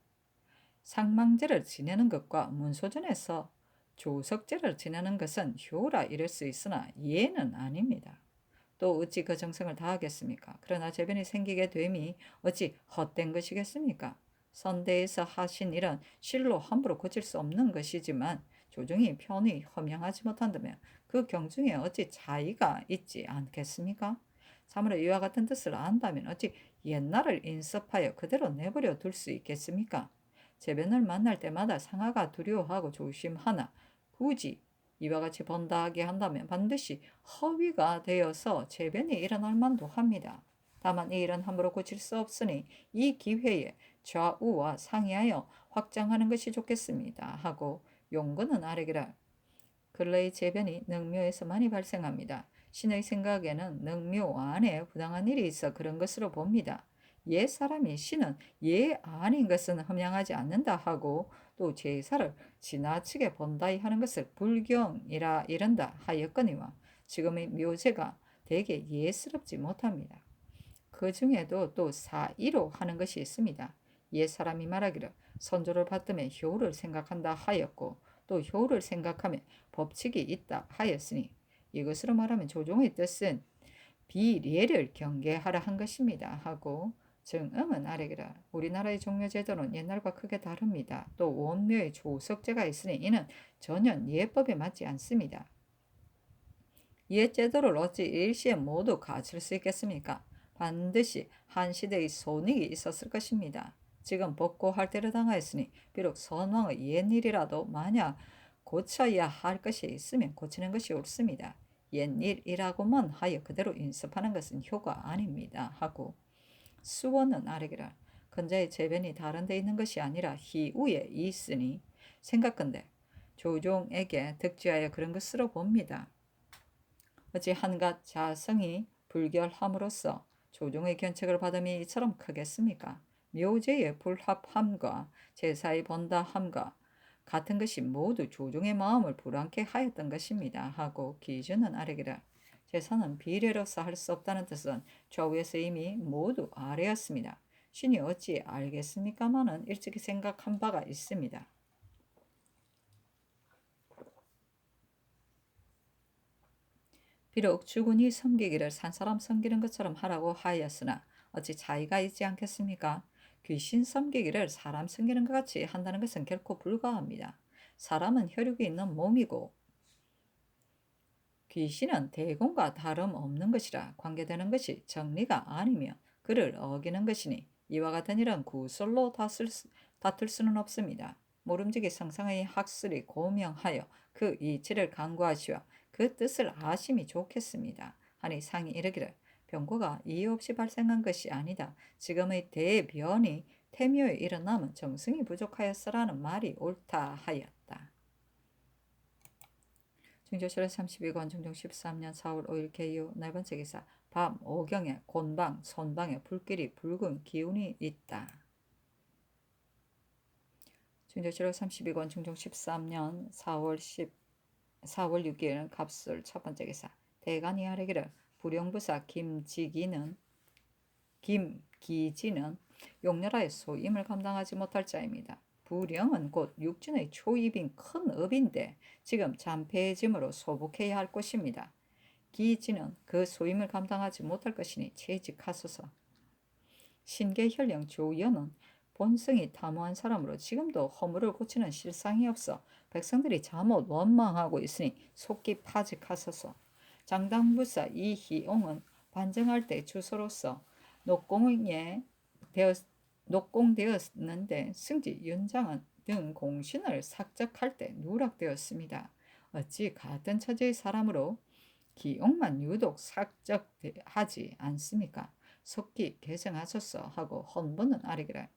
상망제를 지내는 것과 문소전에서 조석제를 지내는 것은 효라 이럴 수 있으나 예는 아닙니다. 또 어찌 그 정성을 다하겠습니까? 그러나 재변이 생기게 됨이 어찌 헛된 것이겠습니까? 선대에서 하신 일은 실로 함부로 고칠 수 없는 것이지만 조정이 편히 허명하지 못한다면 그 경중에 어찌 차이가 있지 않겠습니까? 참으로 이와 같은 뜻을 안다면 어찌 옛날을 인습하여 그대로 내버려 둘 수 있겠습니까? 재변을 만날 때마다 상하가 두려워하고 조심하나 굳이 이와 같이 번다하게 한다면 반드시 허위가 되어서 재변이 일어날 만도 합니다. 다만 이 일은 함부로 고칠 수 없으니 이 기회에 좌우와 상의하여 확장하는 것이 좋겠습니다. 하고 용건은 아래기라. 근래의 재변이 능묘에서 많이 발생합니다. 신의 생각에는 능묘 안에 부당한 일이 있어 그런 것으로 봅니다. 옛 사람이 신은 예 아닌 것은 흠양하지 않는다 하고 또 제사를 지나치게 본다이 하는 것을 불경이라 이른다 하였거니와 지금의 묘제가 되게 예스럽지 못합니다. 그 중에도 또 사이로 하는 것이 있습니다. 옛 사람이 말하기를 선조를 받들며 효를 생각한다 하였고 또 효를 생각하면 법칙이 있다 하였으니 이것으로 말하면 조종의 뜻은 비례를 경계하라 한 것입니다. 하고 정음은 아래기라. 우리나라의 종묘제도는 옛날과 크게 다릅니다. 또 원묘의 조석제가 있으니 이는 전혀 예법에 맞지 않습니다. 옛 제도를 어찌 일시에 모두 갖출 수 있겠습니까? 반드시 한 시대의 손익이 있었을 것입니다. 지금 복고할 때를 당하였으니 비록 선왕의 옛일이라도 만약 고쳐야 할 것이 있으면 고치는 것이 옳습니다. 옛일이라고만 하여 그대로 인습하는 것은 효가 아닙니다. 하고 수원은 아래기라. 근자의 재변이 다른 데 있는 것이 아니라 희우에 있으니 생각건대 조종에게 득지하여 그런 것으로 봅니다. 어찌 한갓 자성이 불결함으로써 조종의 견책을 받음이 이처럼 크겠습니까? 묘제의 불합함과 제사의 번다함과 같은 것이 모두 조종의 마음을 불안케 하였던 것입니다. 하고 기준은 아래기라. 제사는 비례로서 할 수 없다는 뜻은 좌우에서 이미 모두 아래였습니다. 신이 어찌 알겠습니까마는 일찍이 생각한 바가 있습니다. 비록 주군이 섬기기를 산사람 섬기는 것처럼 하라고 하였으나 어찌 차이가 있지 않겠습니까? 귀신 섬기기를 사람 섬기는 것 같이 한다는 것은 결코 불가합니다. 사람은 혈육이 있는 몸이고 귀신은 대공과 다름없는 것이라 관계되는 것이 정리가 아니며 그를 어기는 것이니 이와 같은 일은 구설로 다툴 수는 없습니다. 모름지기 성상의 학술이 고명하여 그 이치를 간구하시와 그 뜻을 아심이 좋겠습니다. 하니 상이 이르기를 병고가 이유 없이 발생한 것이 아니다. 지금의 대변이 태묘에 일어남은 정승이 부족하였으라는 말이 옳다 하였다. 중조실록 32권 중종 13년 4월 5일 개유 네 번째 기사. 밤 오경에 곤방 손방에 불길이 붉은 기운이 있다. 중조실록 32권 중종 13년 4월 6일 갑술 첫 번째 기사. 대간이 아래기를 불용부사 김기지는 용렬하여 소임을 감당하지 못할 자입니다. 부령은 곧 육진의 초입인 큰 업인데 지금 잔폐해짐으로 소복해야 할 것입니다. 기지는 그 소임을 감당하지 못할 것이니 채직하소서. 신계현령 조연은 본성이 탐호한 사람으로 지금도 허물을 고치는 실상이 없어 백성들이 잠옷 원망하고 있으니 속기 파직하소서. 장당부사 이희옹은 반정할 때 주소로서 녹공의 녹공되었는데 승지, 윤장은 등 공신을 삭적할 때 누락되었습니다. 어찌 같은 처지의 사람으로 기억만 유독 삭적하지 않습니까? 속기 개정하소서 하고 헌부는 아래기라.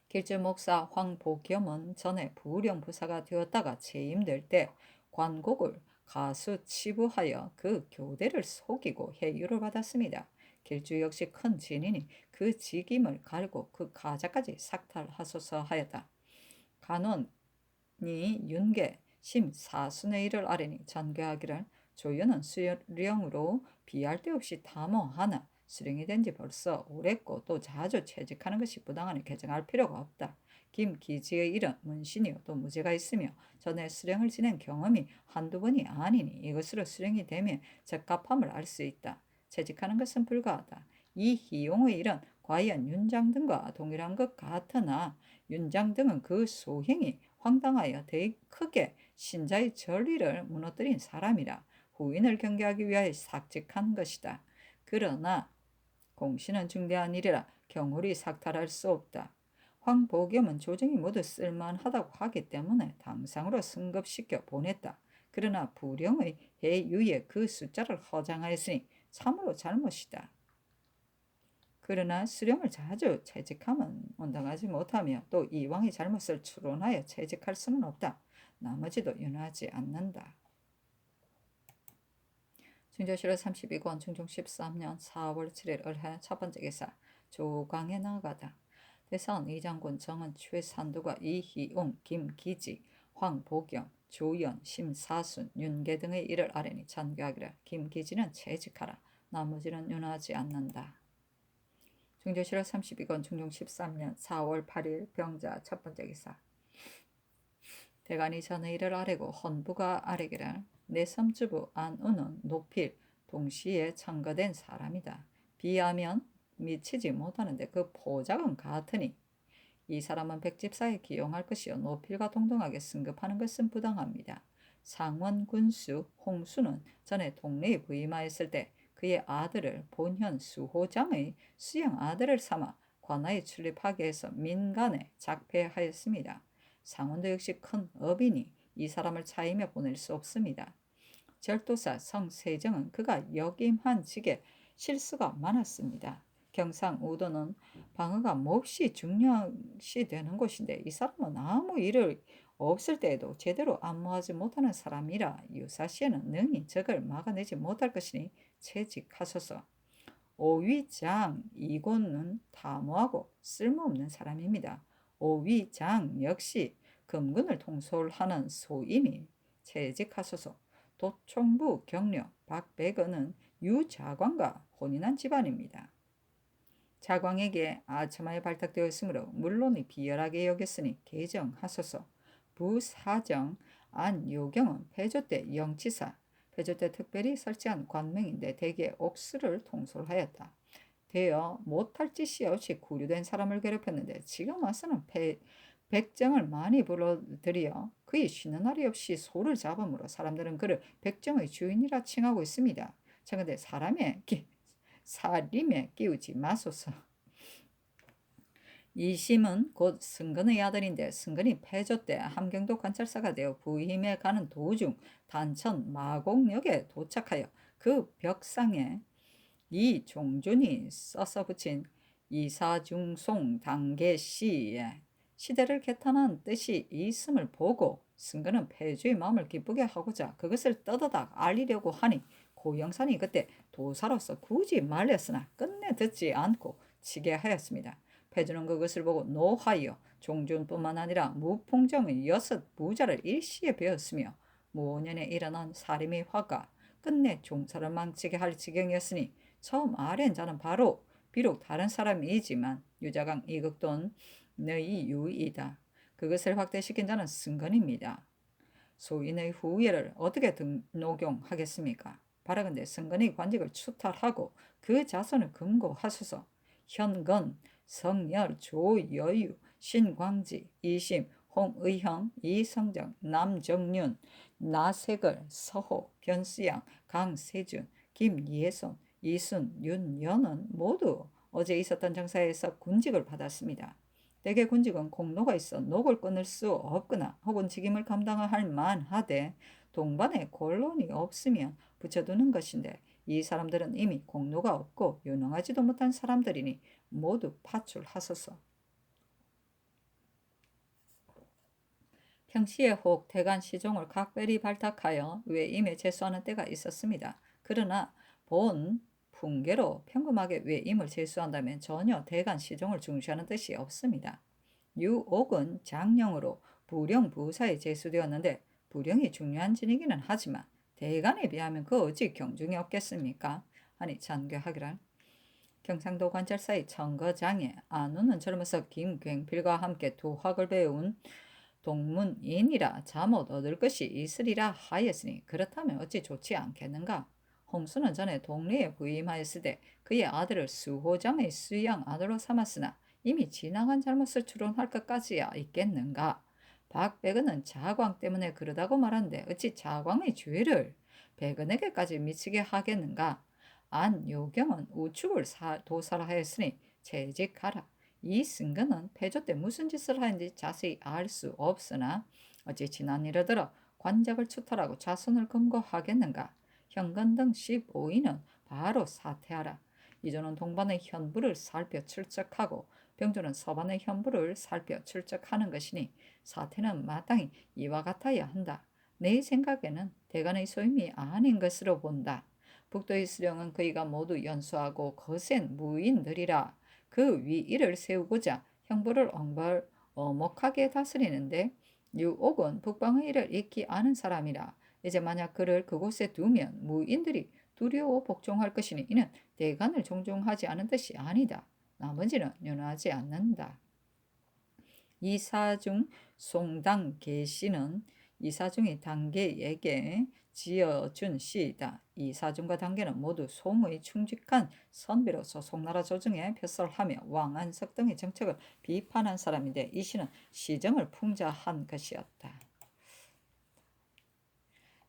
길주 목사 황보겸은 전에 부령부사가 되었다가 재임될 때 관곡을 가수 치부하여 그 교대를 속이고 해유를 받았습니다. 길주 역시 큰 진인이 그 직임을 갈고 그 가자까지 삭탈하소서 하였다. 간원이 윤계 심사순의 일을 아뢰니 전개하기를 조연은 수령으로 비할 데 없이 탐호하나 수령이 된 지 벌써 오랬고 또 자주 채직하는 것이 부당하니 개정할 필요가 없다. 김기지의 일은 문신이요 또 무죄가 있으며 전에 수령을 지낸 경험이 한두 번이 아니니 이것으로 수령이 되면 적합함을 알 수 있다. 채직하는 것은 불가하다. 이 희용의 일은 과연 윤장 등과 동일한 것 같으나 윤장 등은 그 소행이 황당하여 대의 크게 신자의 전리를 무너뜨린 사람이라 후인을 경계하기 위하여 삭직한 것이다. 그러나 공신은 중대한 일이라 경홀히 삭탈할 수 없다. 황보겸은 조정이 모두 쓸만하다고 하기 때문에 당상으로 승급시켜 보냈다. 그러나 부령의 해유에 그 숫자를 허장하였으니 참으로 잘못이다. 그러나 수령을 자주 채직하면 온당하지 못하며 또 이왕의 잘못을 추론하여 채직할 수는 없다. 나머지도 윤하지 않는다. 중조실록 32권 중종 13년 4월 7일 을해 첫 번째 기사 조광에 나가다. 대선 이장군 정은 최산두가 이희웅, 김기지, 황보겸, 조연, 심사순, 윤계 등의 일을 아뢰니 전교하기를 김기지는 채직하라. 나머지는 윤하지 않는다. 중조실록 32권 중종 13년 4월 8일 병자 첫 번째 기사 대간이 전의 일을 아뢰고 헌부가 아뢰기를 내 섬주부 안우는 노필 동시에 참거된 사람이다. 비하면 미치지 못하는데 그 포작은 같으니 이 사람은 백집사에 기용할 것이요 노필과 동등하게 승급하는 것은 부당합니다. 상원 군수 홍수는 전에 동네에 부임하였을 때 그의 아들을 본현 수호장의 수영 아들을 삼아 관아에 출입하게 해서 민간에 작폐하였습니다. 상원도 역시 큰 업이니 이 사람을 차이며 보낼 수 없습니다. 절도사 성세정은 그가 역임한 직에 실수가 많았습니다. 경상우도는 방어가 몹시 중요시되는 곳인데 이 사람은 아무 일을 없을 때에도 제대로 안무하지 못하는 사람이라 유사시에는 능히 적을 막아내지 못할 것이니 채직하소서. 오위장 이곤은 탐호하고 쓸모없는 사람입니다. 오위장 역시 금군을 통솔하는 소임이 채직하소서. 도총부 경력 박백은은 유자광과 혼인한 집안입니다. 자광에게 아첨하에 발탁되었으므로 물론이 비열하게 여겼으니 개정하소서. 부사정 안요경은 폐조 때 영치사, 폐조 때 특별히 설치한 관명인데 대개 옥수를 통솔하였다. 되어 못할 짓이 없이 구류된 사람을 괴롭혔는데 지금 와서는 백정을 많이 불러들여 그의 쉬는 날이 없이 소를 잡음으로 사람들은 그를 백정의 주인이라 칭하고 있습니다. 자, 근데 살림에 끼우지 마소서. 이심은 곧 승근의 아들인데 승근이 폐조 때 함경도 관찰사가 되어 부임해 가는 도중 단천 마곡역에 도착하여 그 벽상에 이 종준이 써서 붙인 이사중송 당계시에 시대를 개탄한 뜻이 있음을 보고 승근은 폐주의 마음을 기쁘게 하고자 그것을 떠다닥 알리려고 하니 고영산이 그때 도사로서 굳이 말렸으나 끝내 듣지 않고 치게 하였습니다. 폐주는 그것을 보고 노하여 종준뿐만 아니라 무풍정의 6 부자를 일시에 베었으며 무오년에 일어난 살인의 화가 끝내 종사를 망치게 할 지경이었으니 처음 아랜 자는 바로 비록 다른 사람이지만 유자강 이극돈 너희 유이다. 그것을 확대시킨 자는 승건입니다. 소인의 후예를 어떻게 등록용하겠습니까? 바라건대 승건의 관직을 추탈하고 그 자손을 금고하소서. 현건, 성열, 조여유, 신광지, 이심, 홍의형, 이성정, 남정윤, 나세걸, 서호, 변수양, 강세준, 김예손, 이순, 윤연은 모두 어제 있었던 정사에서 군직을 받았습니다. 대개 군직은 공로가 있어 녹을 끊을 수 없거나 혹은 직임을 감당할 만하되 동반에 권론이 없으면 붙여두는 것인데 이 사람들은 이미 공로가 없고 유능하지도 못한 사람들이니 모두 파출하소서. 평시에 혹 대간 시종을 각별히 발탁하여 외임에 제수하는 때가 있었습니다. 그러나 본 풍계로 평범하게 외임을 제수한다면 전혀 대간 시종을 중시하는 뜻이 없습니다. 유옥은 장령으로 부령 부사에 제수되었는데 부령이 중요한 진이기는 하지만 대간에 비하면 그 어찌 경중이 없겠습니까? 하니 잔괴하기를. 경상도 관찰사의 청거장에 안우는 젊어서 김굉필과 함께 도학을 배운 동문인이라 잠옷 얻을 것이 있으리라 하였으니 그렇다면 어찌 좋지 않겠는가? 홍수는 전에 동리에 부임하였으되 그의 아들을 수호장의 수양 아들로 삼았으나 이미 지나간 잘못을 추론할 것까지야 있겠는가? 박백은은 자광 때문에 그러다고 말하는데 어찌 자광의 죄를 백은에게까지 미치게 하겠는가? 안요경은 우축을 도사라 하였으니 채직하라. 이 승근은 패조 때 무슨 짓을 하는지 자세히 알 수 없으나 어찌 지난 일을 들어 관작을 추탈하고 자손을 검거하겠는가? 현건 등 15인은 바로 사퇴하라. 이조는 동반의 현부를 살펴 출적하고 병조는 서반의 현부를 살펴 출적하는 것이니 사퇴는 마땅히 이와 같아야 한다. 내 생각에는 대간의 소임이 아닌 것으로 본다. 북도의 수령은 그이가 모두 연수하고 거센 무인들이라 그 위위를 세우고자 형부를 어목하게 다스리는데 유옥은 북방의 일을 익히 아는 사람이라 이제 만약 그를 그곳에 두면 무인들이 두려워 복종할 것이니 이는 대간을 존중하지 않은 뜻이 아니다. 나머지는 연하지 않는다. 이사중 송당 계시는 이사중이 단계에게 지어준 시이다. 이사중과 단계는 모두 송의 충직한 선비로서 송나라 조정에 표설하며 왕안석 등의 정책을 비판한 사람인데 이 시는 시정을 풍자한 것이었다.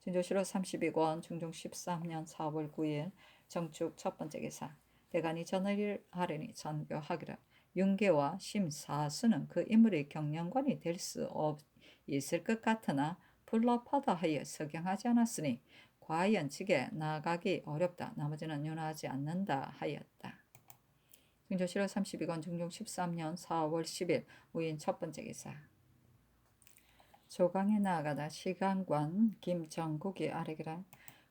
진조실록 32권 중종 13년 4월 9일 정축 첫 번째 기사 대간이 전을 하려니 전교하기를 윤계와 심사수는 그 인물의 경영관이 될 수 있을 것 같으나 불러파다 하여 석양하지 않았으니 과연 직에 나가기 어렵다. 나머지는 윤하지 않는다 하였다. 중조실록 32권 중종 13년 4월 10일 무인 첫 번째 기사 조강에 나아가다 시간관 김정국이 아뢰기를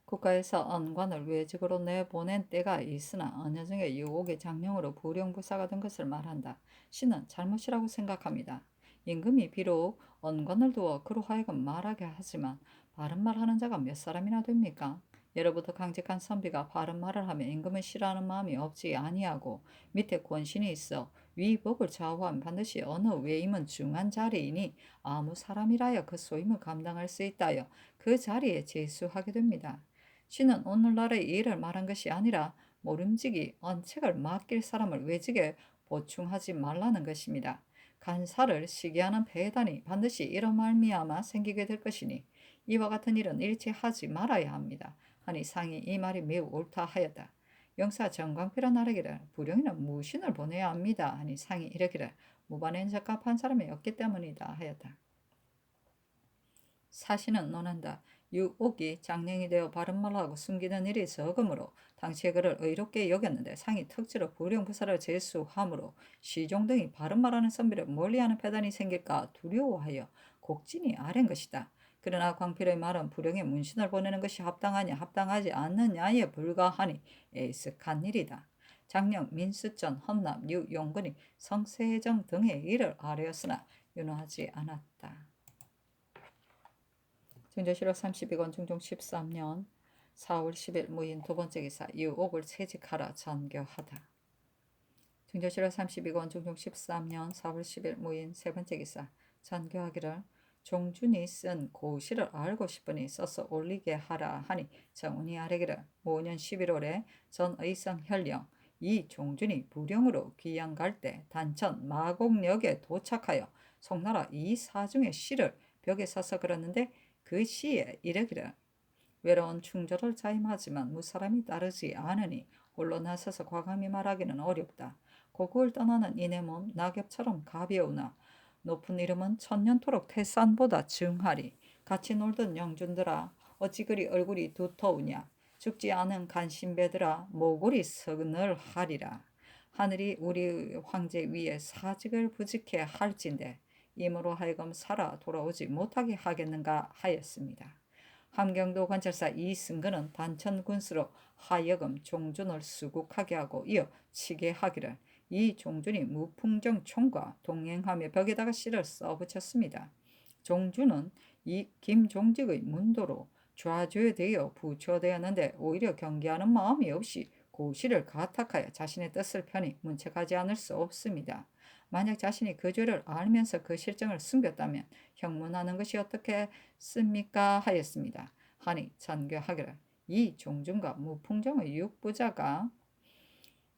국가에서 언관을 외직으로 내보낸 때가 있으나 어느 중에 유옥의 장령으로 부령부사가 된 것을 말한다. 신은 잘못이라고 생각합니다. 임금이 비록 언관을 두어 그로 하여금 말하게 하지만 바른 말하는 자가 몇 사람이나 됩니까? 예로부터 강직한 선비가 바른 말을 하면 임금은 싫어하는 마음이 없지 아니하고 밑에 권신이 있어 위복을 좌우하면 반드시 어느 외임은 중한 자리이니 아무 사람이라야 그 소임을 감당할 수 있다여 그 자리에 제수하게 됩니다. 신은 오늘날의 일을 말한 것이 아니라 모름지기 언책을 맡길 사람을 외직에 보충하지 말라는 것입니다. 간사를 시기하는 배단이 반드시 이런 말미암아 생기게 될 것이니 이와 같은 일은 일체 하지 말아야 합니다. 하니 상이 이 말이 매우 옳다 하였다. 영사 정광필은 나르기를 부령이는 무신을 보내야 합니다. 하니 상이 이르기를 무반에 적합한 사람이 없기 때문이다 하였다. 사신은 논한다. 유옥이 장령이 되어 바른말을 하고 숨기는 일이 적으므로 당시에 그를 의롭게 여겼는데 상이 특지로 부령부사를 제수함으로 시종 등이 바른말하는 선비를 멀리하는 패단이 생길까 두려워하여 곡진이 아랜 것이다. 그러나 광필의 말은 부령에 문신을 보내는 것이 합당하냐 합당하지 않느냐에 불과하니 애석한 일이다. 장령 민수전 헌납 유용근이 성세정 등의 일을 아뢰었으나 윤호하지 않았다. 중조실록 32권 중종 13년 4월 10일 무인 두 번째 기사 유옥을 채직하라 전교하다. 중조실록 32권 중종 13년 4월 10일 무인 세 번째 기사 전교하기를 종준이 쓴 고시를 알고 싶으니 써서 올리게 하라 하니 정운이 아뢰기를 5년 11월에 전의성 현령 이 종준이 부령으로 귀양 갈 때 단천 마곡역에 도착하여 송나라 이 사중의 시를 벽에 써서 그렸는데 그 시에 이르기를 외로운 충조를 자임하지만 무사람이 따르지 않으니 홀로 나서서 과감히 말하기는 어렵다. 고국을 떠나는 이내 몸 낙엽처럼 가벼우나 높은 이름은 천년토록 태산보다 증하리. 같이 놀던 영준들아 어찌 그리 얼굴이 두터우냐. 죽지 않은 간신배들아 모골이 서늘하리라. 하늘이 우리 황제 위에 사직을 부직해 할진대 임으로 하여금 살아 돌아오지 못하게 하겠는가 하였습니다. 함경도 관찰사 이승근은 단천 군수로 하여금 종준을 수국하게 하고 이어 치게 하기를 이 종준이 무풍정 총과 동행하며 벽에다가 실을 써붙였습니다. 종준은 이 김종직의 문도로 좌주되어 부처되었는데 오히려 경계하는 마음이 없이 고시를 가탁하여 자신의 뜻을 편히 문책하지 않을 수 없습니다. 만약 자신이 그 죄를 알면서 그 실정을 숨겼다면 형문하는 것이 어떻겠습니까 하였습니다. 하니 전교하기를 이 종준과 무풍정의 육부자가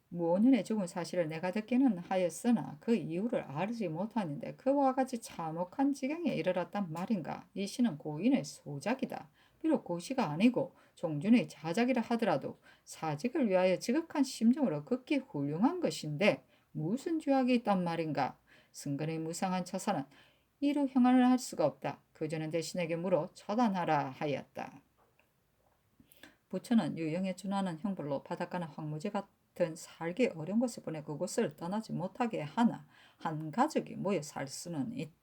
무오년에 죽은 사실을 내가 듣기는 하였으나 그 이유를 알지 못하는데 그와 같이 참혹한 지경에 이르렀단 말인가. 이 시는 고인의 소작이다. 비록 고시가 아니고 종준의 자작이라 하더라도 사직을 위하여 지극한 심정으로 극히 훌륭한 것인데 무슨 죄악이 있단 말인가. 승근의 무상한 처사는 이루 형한을 할 수가 없다. 그저는 대신에게 물어 처단하라 하였다. 부처는 유형에 준하는 형벌로 바닷가나 황무지 같은 살기 어려운 곳에 보내 그곳을 떠나지 못하게 하나 한 가족이 모여 살 수는 있다.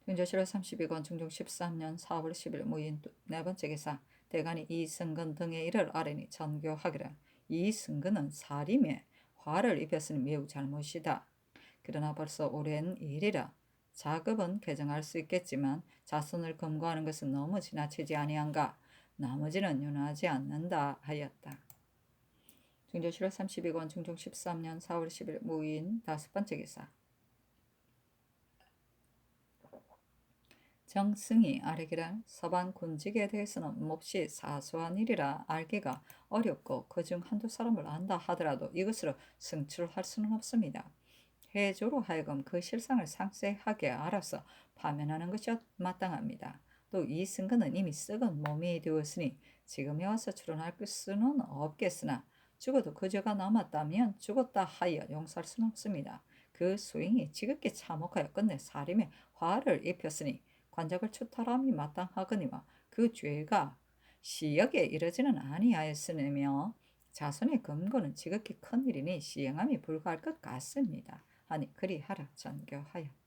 중조실록 32권 중종 13년 4월 10일 무인 네 번째 기사 대간이 이승근 등의 일을 아뢰니 전교하기를 이승근은 사림에 화를 입혔으니 매우 잘못이다. 그러나 벌써 오랜 일이라 자급은 개정할 수 있겠지만 자손을 금고하는 것은 너무 지나치지 아니한가. 나머지는 윤하지 않는다 하였다. 중조실록 32권 중종 13년 4월 10일 무인 다섯 번째 기사 정승이 아뢰기를 서방 군직에 대해서는 몹시 사소한 일이라 알기가 어렵고 그중 한두 사람을 안다 하더라도 이것으로 승출할 수는 없습니다. 해조로 하여금 그 실상을 상세하게 알아서 파면하는 것이 마땅합니다. 또 이승근은 이미 썩은 몸이 되었으니 지금에 와서 출원할 수는 없겠으나 죽어도 그 죄가 남았다면 죽었다 하여 용서할 수는 없습니다. 그 수행이 지극히 참혹하여 끝내 사림에 화를 입혔으니 관작을 추탈함이 마땅하거니와 그 죄가 시역에 이르지는 아니하였으며 자손의 금고는 지극히 큰일이니 시행함이 불가할 것 같습니다. 하니 그리하라 전교하였다.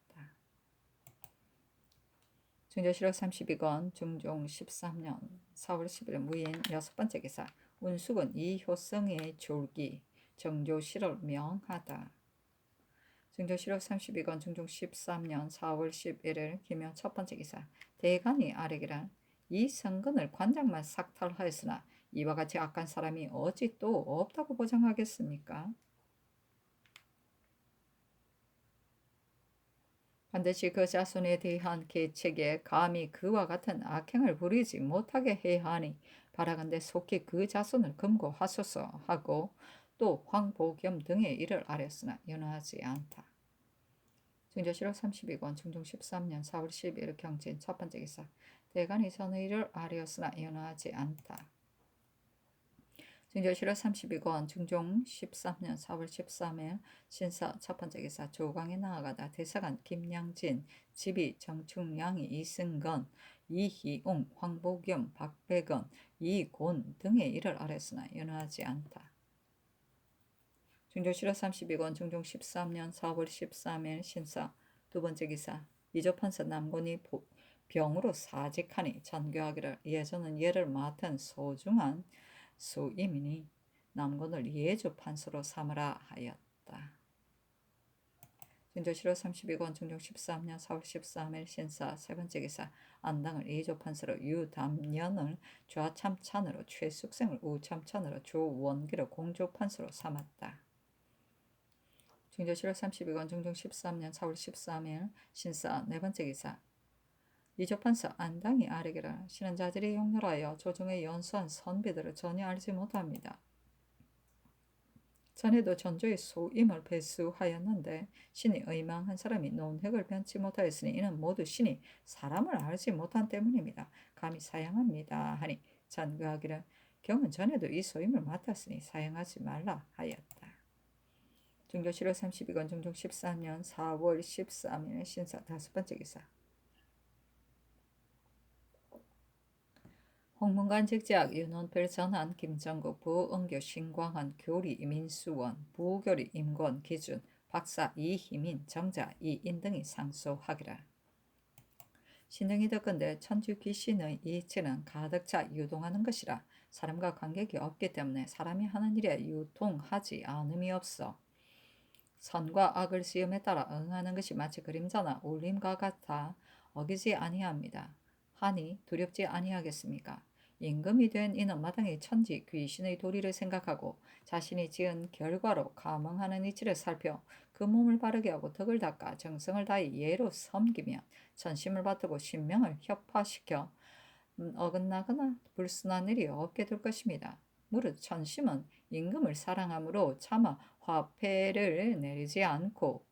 중조실록 32권 중종 13년 4월 10일 무인 여섯 번째 기사 운숙은 이효성의 졸기 정조실을 명하다. 중조실록 32권 중종 13년 4월 11일 기묘 첫 번째 기사 대간이 아뢰기를 이 성근을 관장만 삭탈하였으나 이와 같이 악한 사람이 어찌 또 없다고 보장하겠습니까? 반드시 그 자손에 대한 계책에 감히 그와 같은 악행을 부리지 못하게 해야 하니 바라건대 속히 그 자손을 금고하소서 하고 또 황보겸 등의 일을 아뢰었으나 연호하지 않다. 중조실록 32권 중종 13년 4월 10일 경진 첫 번째 기사 대간이 선의 일을 아뢰었으나 연호하지 않다. 중조실록 32권 중종 13년 4월 13일 신사 첫 번째 기사 조광에 나아가다 대사관 김양진, 지비 정충양이 이승건, 이희웅, 황보겸, 박백원, 이곤 등의 일을 아뢰었으나 연호하지 않다. 중조실록 32권 중종 13년 4월 13일 신사 두 번째 기사 이조판서 남곤이 병으로 사직하니 전교하기를 예전은 예를 맡은 소중한 수임이니 남곤을 예조판서로 삼으라 하였다. 중조실록 32권 중종 13년 4월 13일 신사 세 번째 기사 안당을 예조판서로 유담년을 좌참찬으로 최숙생을 우참찬으로 조원기를 공조판서로 삼았다. 중조실록 32권 중종 13년 4월 13일 신사 네 번째 기사 이조판서 안당이 아뢰기를 신은 자들이 용렬하여 조정의 연수한 선비들을 전혀 알지 못합니다. 전에도 전조의 소임을 배수하였는데 신이 의망한 사람이 논획을 변치 못하였으니 이는 모두 신이 사람을 알지 못한 때문입니다. 감히 사양합니다 하니 전교하기를 경은 전에도 이 소임을 맡았으니 사용하지 말라 하였다. 중조 7월 32건 중종 14년 4월 13일 신사 5번째 기사. 홍문관 직제학 윤원필 전한 김정국 부은교 신광한 교리 민수원 부교리 임권 기준 박사 이희민 정자 이인 등이 상소하기라. 신등이 듣건대 천주 귀신의 이치는 가득 차 유동하는 것이라 사람과 관계가 없기 때문에 사람이 하는 일에 유통하지 않음이 없어 선과 악을 시험에 따라 응하는 것이 마치 그림자나 울림과 같아 어기지 아니합니다. 하니 두렵지 아니하겠습니까? 임금이 된 이는 마땅히 천지 귀신의 도리를 생각하고 자신이 지은 결과로 감응하는 이치를 살펴 그 몸을 바르게 하고 덕을 닦아 정성을 다해 예로 섬기면 전심을 받들고 신명을 협화시켜 어긋나거나 불순한 일이 없게 될 것입니다. 무릇 천심은 임금을 사랑함으로 차마 화폐를 내리지 않고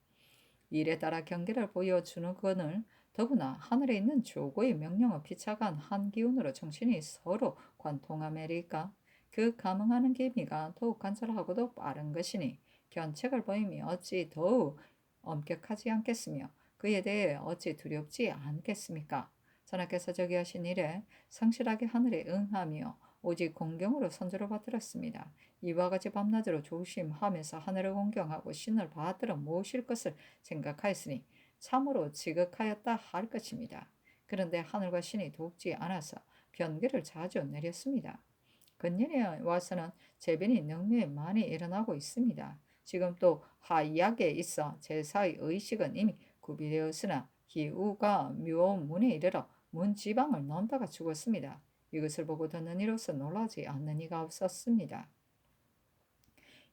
일에 따라 경계를 보여주는 것을 더구나 하늘에 있는 조고의 명령을 피차간 한 기운으로 정신이 서로 관통하매리까 그 감응하는 기미가 더욱 간절하고도 빠른 것이니 견책을 보임이 어찌 더욱 엄격하지 않겠으며 그에 대해 어찌 두렵지 않겠습니까? 전하께서 저기 하신 일에 성실하게 하늘에 응하며 오직 공경으로 선조를 받들었습니다. 이와 같이 밤낮으로 조심하면서 하늘을 공경하고 신을 받들어 모실 것을 생각하였으니 참으로 지극하였다 할 것입니다. 그런데 하늘과 신이 돕지 않아서 변개를 자주 내렸습니다. 근년에 와서는 재변이 능멸 많이 일어나고 있습니다. 지금 또 하약에 있어 제사의 의식은 이미 구비되었으나 기우가 묘문에 이르러 문지방을 넘다가 죽었습니다. 이것을 보고 듣는 이로서 놀라지 않는 이가 없었습니다.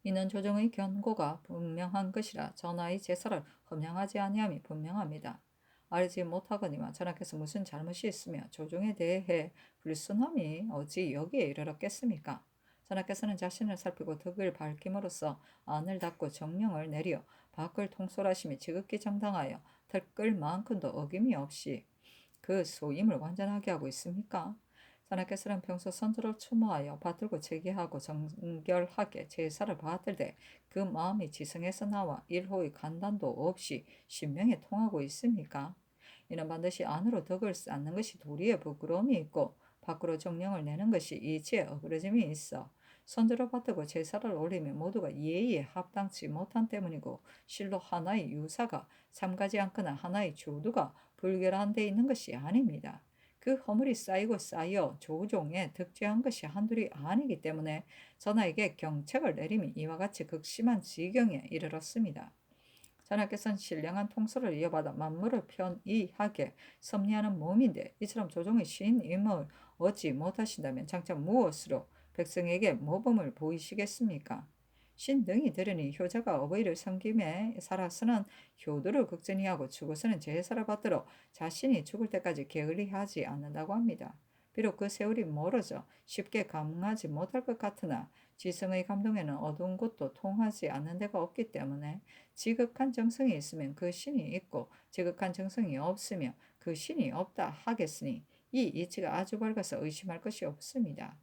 이는 조정의 견고가 분명한 것이라 전하의 제사를 험양하지 아니함이 분명합니다. 알지 못하거니와 전하께서 무슨 잘못이 있으며 조정에 대해 불순함이 어찌 여기에 이르렀겠습니까? 전하께서는 자신을 살피고 덕을 밝힘으로써 안을 닫고 정령을 내려 밖을 통솔하심이 지극히 정당하여 털끌 만큼도 어김이 없이 그 소임을 완전하게 하고 있습니까? 전하께서는 평소 선조를 추모하여 받들고 제기하고 정결하게 제사를 받들되 그 마음이 지성에서 나와 일호의 간단도 없이 신명에 통하고 있습니까? 이는 반드시 안으로 덕을 쌓는 것이 도리에 부끄러움이 있고 밖으로 정령을 내는 것이 이치에 어그러짐이 있어 선조를 받들고 제사를 올리면 모두가 예의에 합당치 못한 때문이고 실로 하나의 유사가 삼가지 않거나 하나의 조두가 불결한 데 있는 것이 아닙니다. 그 허물이 쌓이고 쌓여 조종에 득죄한 것이 한둘이 아니기 때문에 전하에게 경책을 내림이 이와 같이 극심한 지경에 이르렀습니다. 전하께서는 신령한 통솔을 이어받아 만물을 편이하게 섭리하는 몸인데 이처럼 조종의 신임을 얻지 못하신다면 장차 무엇으로 백성에게 모범을 보이시겠습니까? 신등이 들으니 효자가 어버이를 섬김에 살아서는 효도를 극진히 하고 죽어서는 제사를 받들어 자신이 죽을 때까지 게을리하지 않는다고 합니다. 비록 그 세월이 멀어져 쉽게 감응하지 못할 것 같으나 지성의 감동에는 어두운 곳도 통하지 않는 데가 없기 때문에 지극한 정성이 있으면 그 신이 있고 지극한 정성이 없으며 그 신이 없다 하겠으니 이 이치가 아주 밝아서 의심할 것이 없습니다.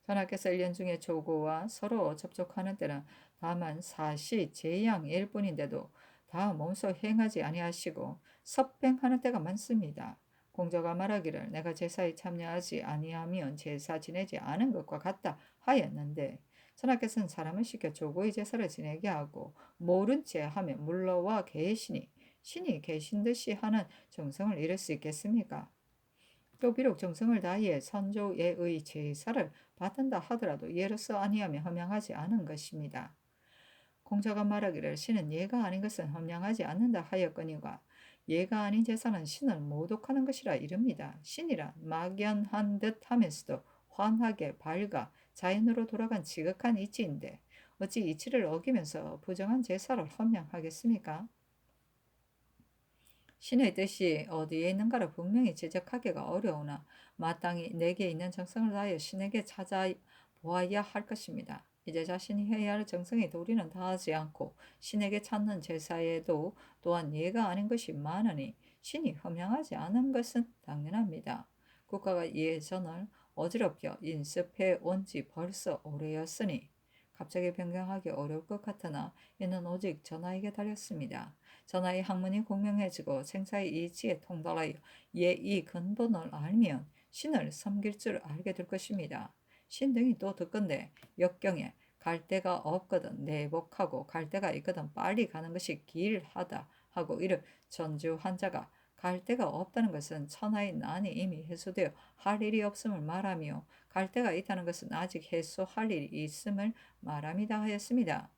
전하께서 1년 중에 조고와 서로 접촉하는 때는 다만 사시 제양일 뿐인데도 다 몸소 행하지 아니하시고 섭행하는 때가 많습니다. 공자가 말하기를 내가 제사에 참여하지 아니하면 제사 지내지 않은 것과 같다 하였는데 전하께서는 사람을 시켜 조고의 제사를 지내게 하고 모른 채 하면 물러와 계시니 신이 계신 듯이 하는 정성을 이룰 수 있겠습니까? 또 비록 정성을 다해 선조의 제사를 받는다 하더라도 예로서 아니하면 험양하지 않은 것입니다. 공자가 말하기를 신은 예가 아닌 것은 험양하지 않는다 하였거니와 예가 아닌 제사는 신을 모독하는 것이라 이릅니다. 신이란 막연한 듯 하면서도 환하게 밝아 자연으로 돌아간 지극한 이치인데 어찌 이치를 어기면서 부정한 제사를 험양하겠습니까? 신의 뜻이 어디에 있는가를 분명히 지적하기가 어려우나 마땅히 내게 있는 정성을 다하여 신에게 찾아보아야 할 것입니다. 이제 자신이 해야 할 정성의 도리는 다하지 않고 신에게 찾는 제사에도 또한 예가 아닌 것이 많으니 신이 험양하지 않은 것은 당연합니다. 국가가 예전을 어지럽혀 인습해 온 지 벌써 오래였으니 갑자기 변경하기 어려울 것 같으나 이는 오직 전하에게 달렸습니다. 전하의 학문이 공명해지고 생사의 이치에 통달하여 이 근본을 알면 신을 섬길 줄 알게 될 것입니다. 신 등이 또 듣건대 역경에 갈 데가 없거든 내복하고 갈 데가 있거든 빨리 가는 것이 길하다 하고 이를 전주한 자가 갈 데가 없다는 것은 천하의 난이 이미 해소되어 할 일이 없음을 말하며 갈 데가 있다는 것은 아직 해소할 일이 있음을 말합니다 하였습니다.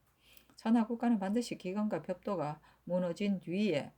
천하 국가는 반드시 기관과 벽도가 무너진 뒤에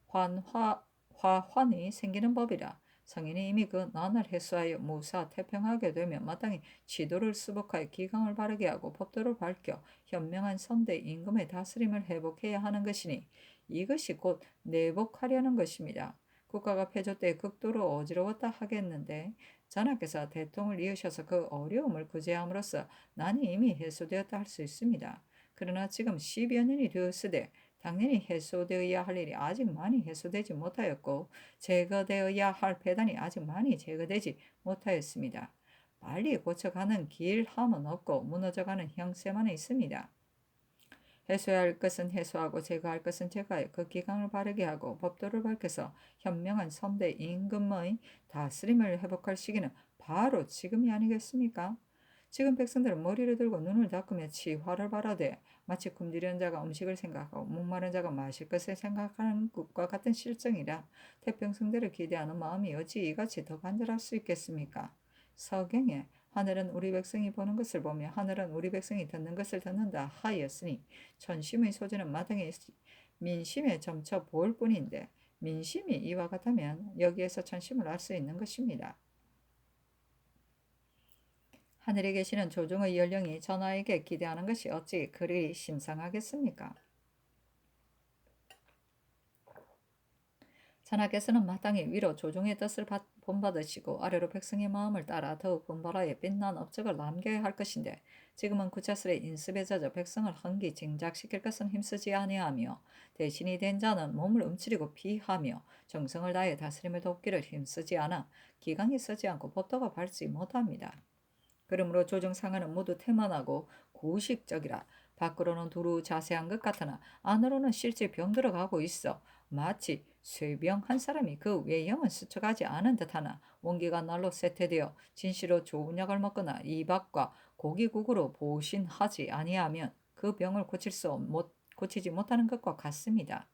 화환이 생기는 법이라. 성인이 이미 그 난을 해소하여 무사 태평하게 되면 마땅히 지도를 수복하여 기강을 바르게 하고 법도를 밝혀 현명한 선대 임금의 다스림을 회복해야 하는 것이니 이것이 곧 내복하려는 것입니다. 국가가 폐조 때 극도로 어지러웠다 하겠는데 전하께서 대통을 이으셔서 그 어려움을 구제함으로써 난이 이미 해소되었다 할 수 있습니다. 그러나 지금 10여 년이 되었으되 당연히 해소되어야 할 일이 아직 많이 해소되지 못하였고 제거되어야 할 폐단이 아직 많이 제거되지 못하였습니다. 빨리 고쳐가는 길함은 없고 무너져가는 형세만 있습니다. 해소할 것은 해소하고 제거할 것은 제거하여 그 기강을 바르게 하고 법도를 밝혀서 현명한 선대 임금의 다스림을 회복할 시기는 바로 지금이 아니겠습니까? 지금 백성들은 머리를 들고 눈을 닦으며 치화를 바라되 마치 굶주리는 자가 음식을 생각하고 목마른 자가 마실 것을 생각하는 것과 같은 실정이라 태평성대를 기대하는 마음이 어찌 이같이 더 간절할 수 있겠습니까? 서경에 하늘은 우리 백성이 보는 것을 보며 하늘은 우리 백성이 듣는 것을 듣는다 하였으니 천심의 소지는 마땅히 민심에 점쳐 볼 뿐인데 민심이 이와 같다면 여기에서 천심을 알 수 있는 것입니다. 하늘에 계시는 조종의 연령이 전하에게 기대하는 것이 어찌 그리 심상하겠습니까? 전하께서는 마땅히 위로 조종의 뜻을 본받으시고 아래로 백성의 마음을 따라 더욱 분발하여 빛난 업적을 남겨야 할 것인데 지금은 구차스레 인습에 젖어 백성을 흥기증작시킬 것은 힘쓰지 아니하며 대신이 된 자는 몸을 움츠리고 피하며 정성을 다해 다스림을 돕기를 힘쓰지 않아 기강이 서지 않고 법도가 밟지 못합니다. 그러므로 조정 상하는 모두 태만하고 고식적이라 밖으로는 두루 자세한 것 같으나 안으로는 실제 병들어 가고 있어 마치 쇠병 한 사람이 그 외형은 스쳐가지 않은 듯하나 원기가 날로 쇠퇴되어 진시로 좋은 약을 먹거나 이박과 고기국으로 보신하지 아니하면 그 병을 고치지 못하는 것과 같습니다.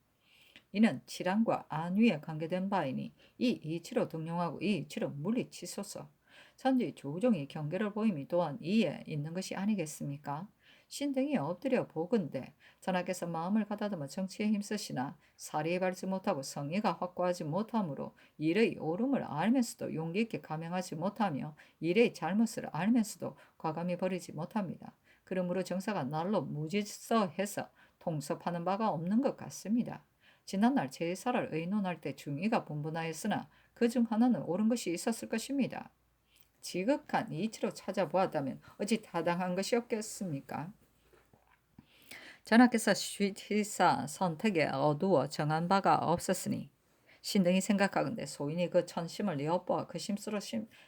이는 질환과 안위에 관계된 바이니 이 이치로 등용하고 이 이치로 물리치소서. 천지 조종이 경계를 보임이 또한 이에 있는 것이 아니겠습니까? 신등이 엎드려 보건대 전하께서 마음을 가다듬어 정치에 힘쓰시나 사리에 밟지 못하고 성의가 확고하지 못하므로 일의 옳음을 알면서도 용기 있게 감행하지 못하며 일의 잘못을 알면서도 과감히 버리지 못합니다. 그러므로 정사가 날로 무질서해서 통섭하는 바가 없는 것 같습니다. 지난날 제사를 의논할 때 중의가 분분하였으나 그 중 하나는 옳은 것이 있었을 것입니다. 지극한 이치로 찾아보았다면 어찌 타당한 것이 없겠습니까? 전하께서 쉬티사 선택에 어두워 정한 바가 없었으니 신등이 생각하건대 소인이 그 천심을 엿보아 그 심수로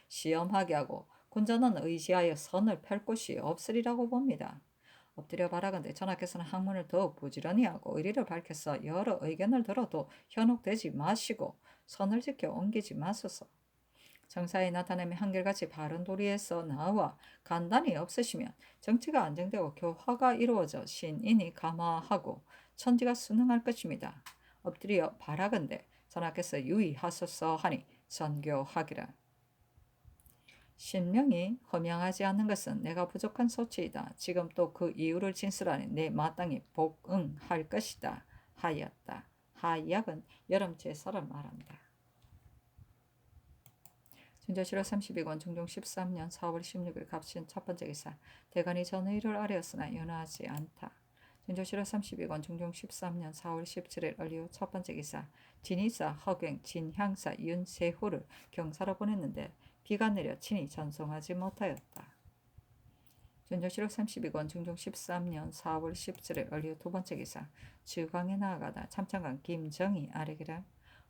시험하게 하고 군자는 의지하여 선을 펼 곳이 없으리라고 봅니다. 엎드려 바라건대 전하께서는 학문을 더욱 부지런히 하고 의리를 밝혀서 여러 의견을 들어도 현혹되지 마시고 선을 지켜 옮기지 마소서. 정사에 나타내며 한결같이 바른 도리에서 나와 간단히 없으시면 정치가 안정되고 교화가 이루어져 신인이 감화하고 천지가 순응할 것입니다. 엎드려 바라건대 전하께서 유의하소서 하니 전교하기라. 신명이 허명하지 않는 것은 내가 부족한 소치이다. 지금 또 그 이유를 진술하니 내 마땅히 복응할 것이다 하였다. 하약은 여름 제사를 말한다. 준조실호 32권 중종 13년 4월 16일 갑신 첫 번째 기사. 대간이 전의를 아뢰었으나 연하지 않다. 준조실호 32권 중종 13년 4월 17일 을리후 첫 번째 기사. 진이사 허갱 진향사 윤세호를 경사로 보냈는데 비가 내려 친히 전송하지 못하였다. 준조실록 32권 중종 13년 4월 17일 을리후 두 번째 기사. 주광에 나아가다 참창관 김정이 아래기라.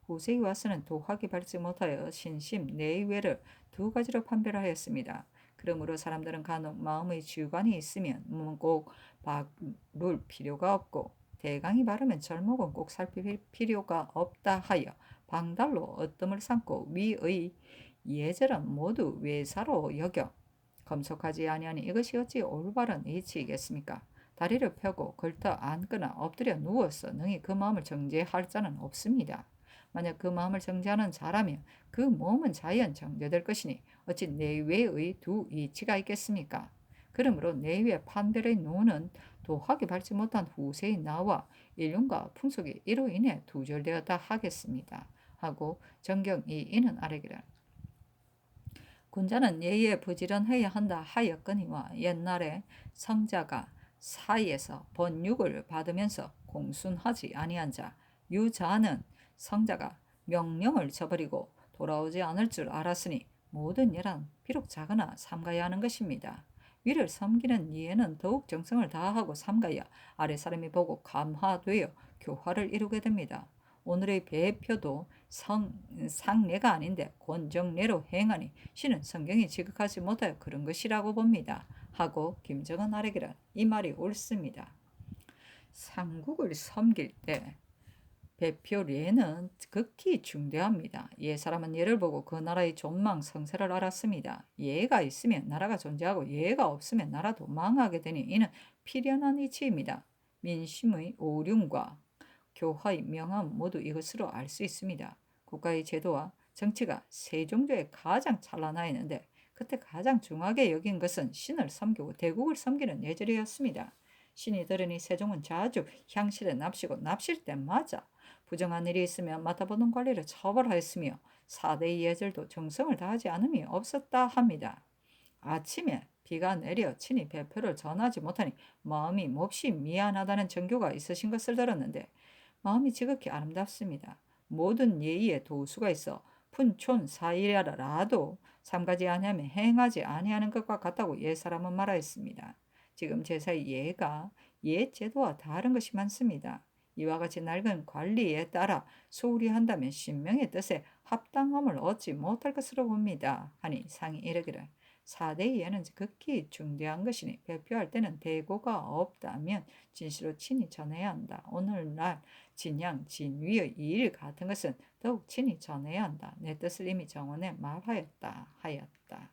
후세의 와서는 도학이 밟지 못하여 신심, 내외를 두 가지로 판별하였습니다. 그러므로 사람들은 간혹 마음의 주관이 있으면 꼭 바를 필요가 없고 대강이 바르면 절목은 꼭 살필 필요가 없다 하여 방달로 어뜸을 삼고 위의 예절은 모두 외사로 여겨 검속하지 아니하니 이것이 어찌 올바른 이치이겠습니까? 다리를 펴고 걸터 앉거나 엎드려 누워서 능히 그 마음을 정죄할 자는 없습니다. 만약 그 마음을 정죄하는 자라면 그 몸은 자연 정죄될 것이니 어찌 내외의 두 이치가 있겠습니까? 그러므로 내외 판별의 노는 도하게 밟지 못한 후세의 나와 일륜과 풍속이 이로 인해 두절되었다 하겠습니다. 하고 정경이 이는 아래기라. 군자는 예의에 부지런해야 한다 하였거니와 옛날에 성자가 사이에서 번육을 받으면서 공순하지 아니한 자 유자는 성자가 명령을 저버리고 돌아오지 않을 줄 알았으니 모든 예란 비록 작으나 삼가야 하는 것입니다. 위를 섬기는 이에는 더욱 정성을 다하고 삼가야 아래 사람이 보고 감화되어 교화를 이루게 됩니다. 오늘의 배표도 상례가 아닌데 권정례로 행하니 신은 성경이 지극하지 못하여 그런 것이라고 봅니다. 하고 김정은 아래기란 이 말이 옳습니다. 상국을 섬길 때 배표례는 극히 중대합니다. 사람은 예를 보고 그 나라의 존망 성세를 알았습니다. 예가 있으면 나라가 존재하고 예가 없으면 나라도 망하게 되니 이는 필연한 이치입니다. 민심의 오륜과 교화의 명암 모두 이것으로 알 수 있습니다. 국가의 제도와 정치가 세종조에 가장 찬란하였는데 그때 가장 중하게 여긴 것은 신을 섬기고 대국을 섬기는 예절이었습니다. 신이 들으니 세종은 자주 향실에 납시고 납실 때마다 부정한 일이 있으면 맡아보는 관리를 처벌하였으며 4대의 예절도 정성을 다하지 않음이 없었다 합니다. 아침에 비가 내려 친히 배표를 전하지 못하니 마음이 몹시 미안하다는 정교가 있으신 것을 들었는데 마음이 지극히 아름답습니다. 모든 예의에 도수가 있어 푼촌 사이라도 삼가지 아니하면 행하지 아니하는 것과 같다고 옛사람은 말하였습니다. 지금 제사의 예가 옛 제도와 다른 것이 많습니다. 이와 같이 낡은 관리에 따라 소홀히 한다면 신명의 뜻에 합당함을 얻지 못할 것으로 봅니다. 하니 상이 이르기를 4대 예는 극히 중대한 것이니 배표할 때는 대고가 없다면 진시로 친히 전해야 한다. 오늘날 진양, 진위의 일 같은 것은 더욱 친히 전해야 한다. 내 뜻을 이미 정언해 말하였다 하였다.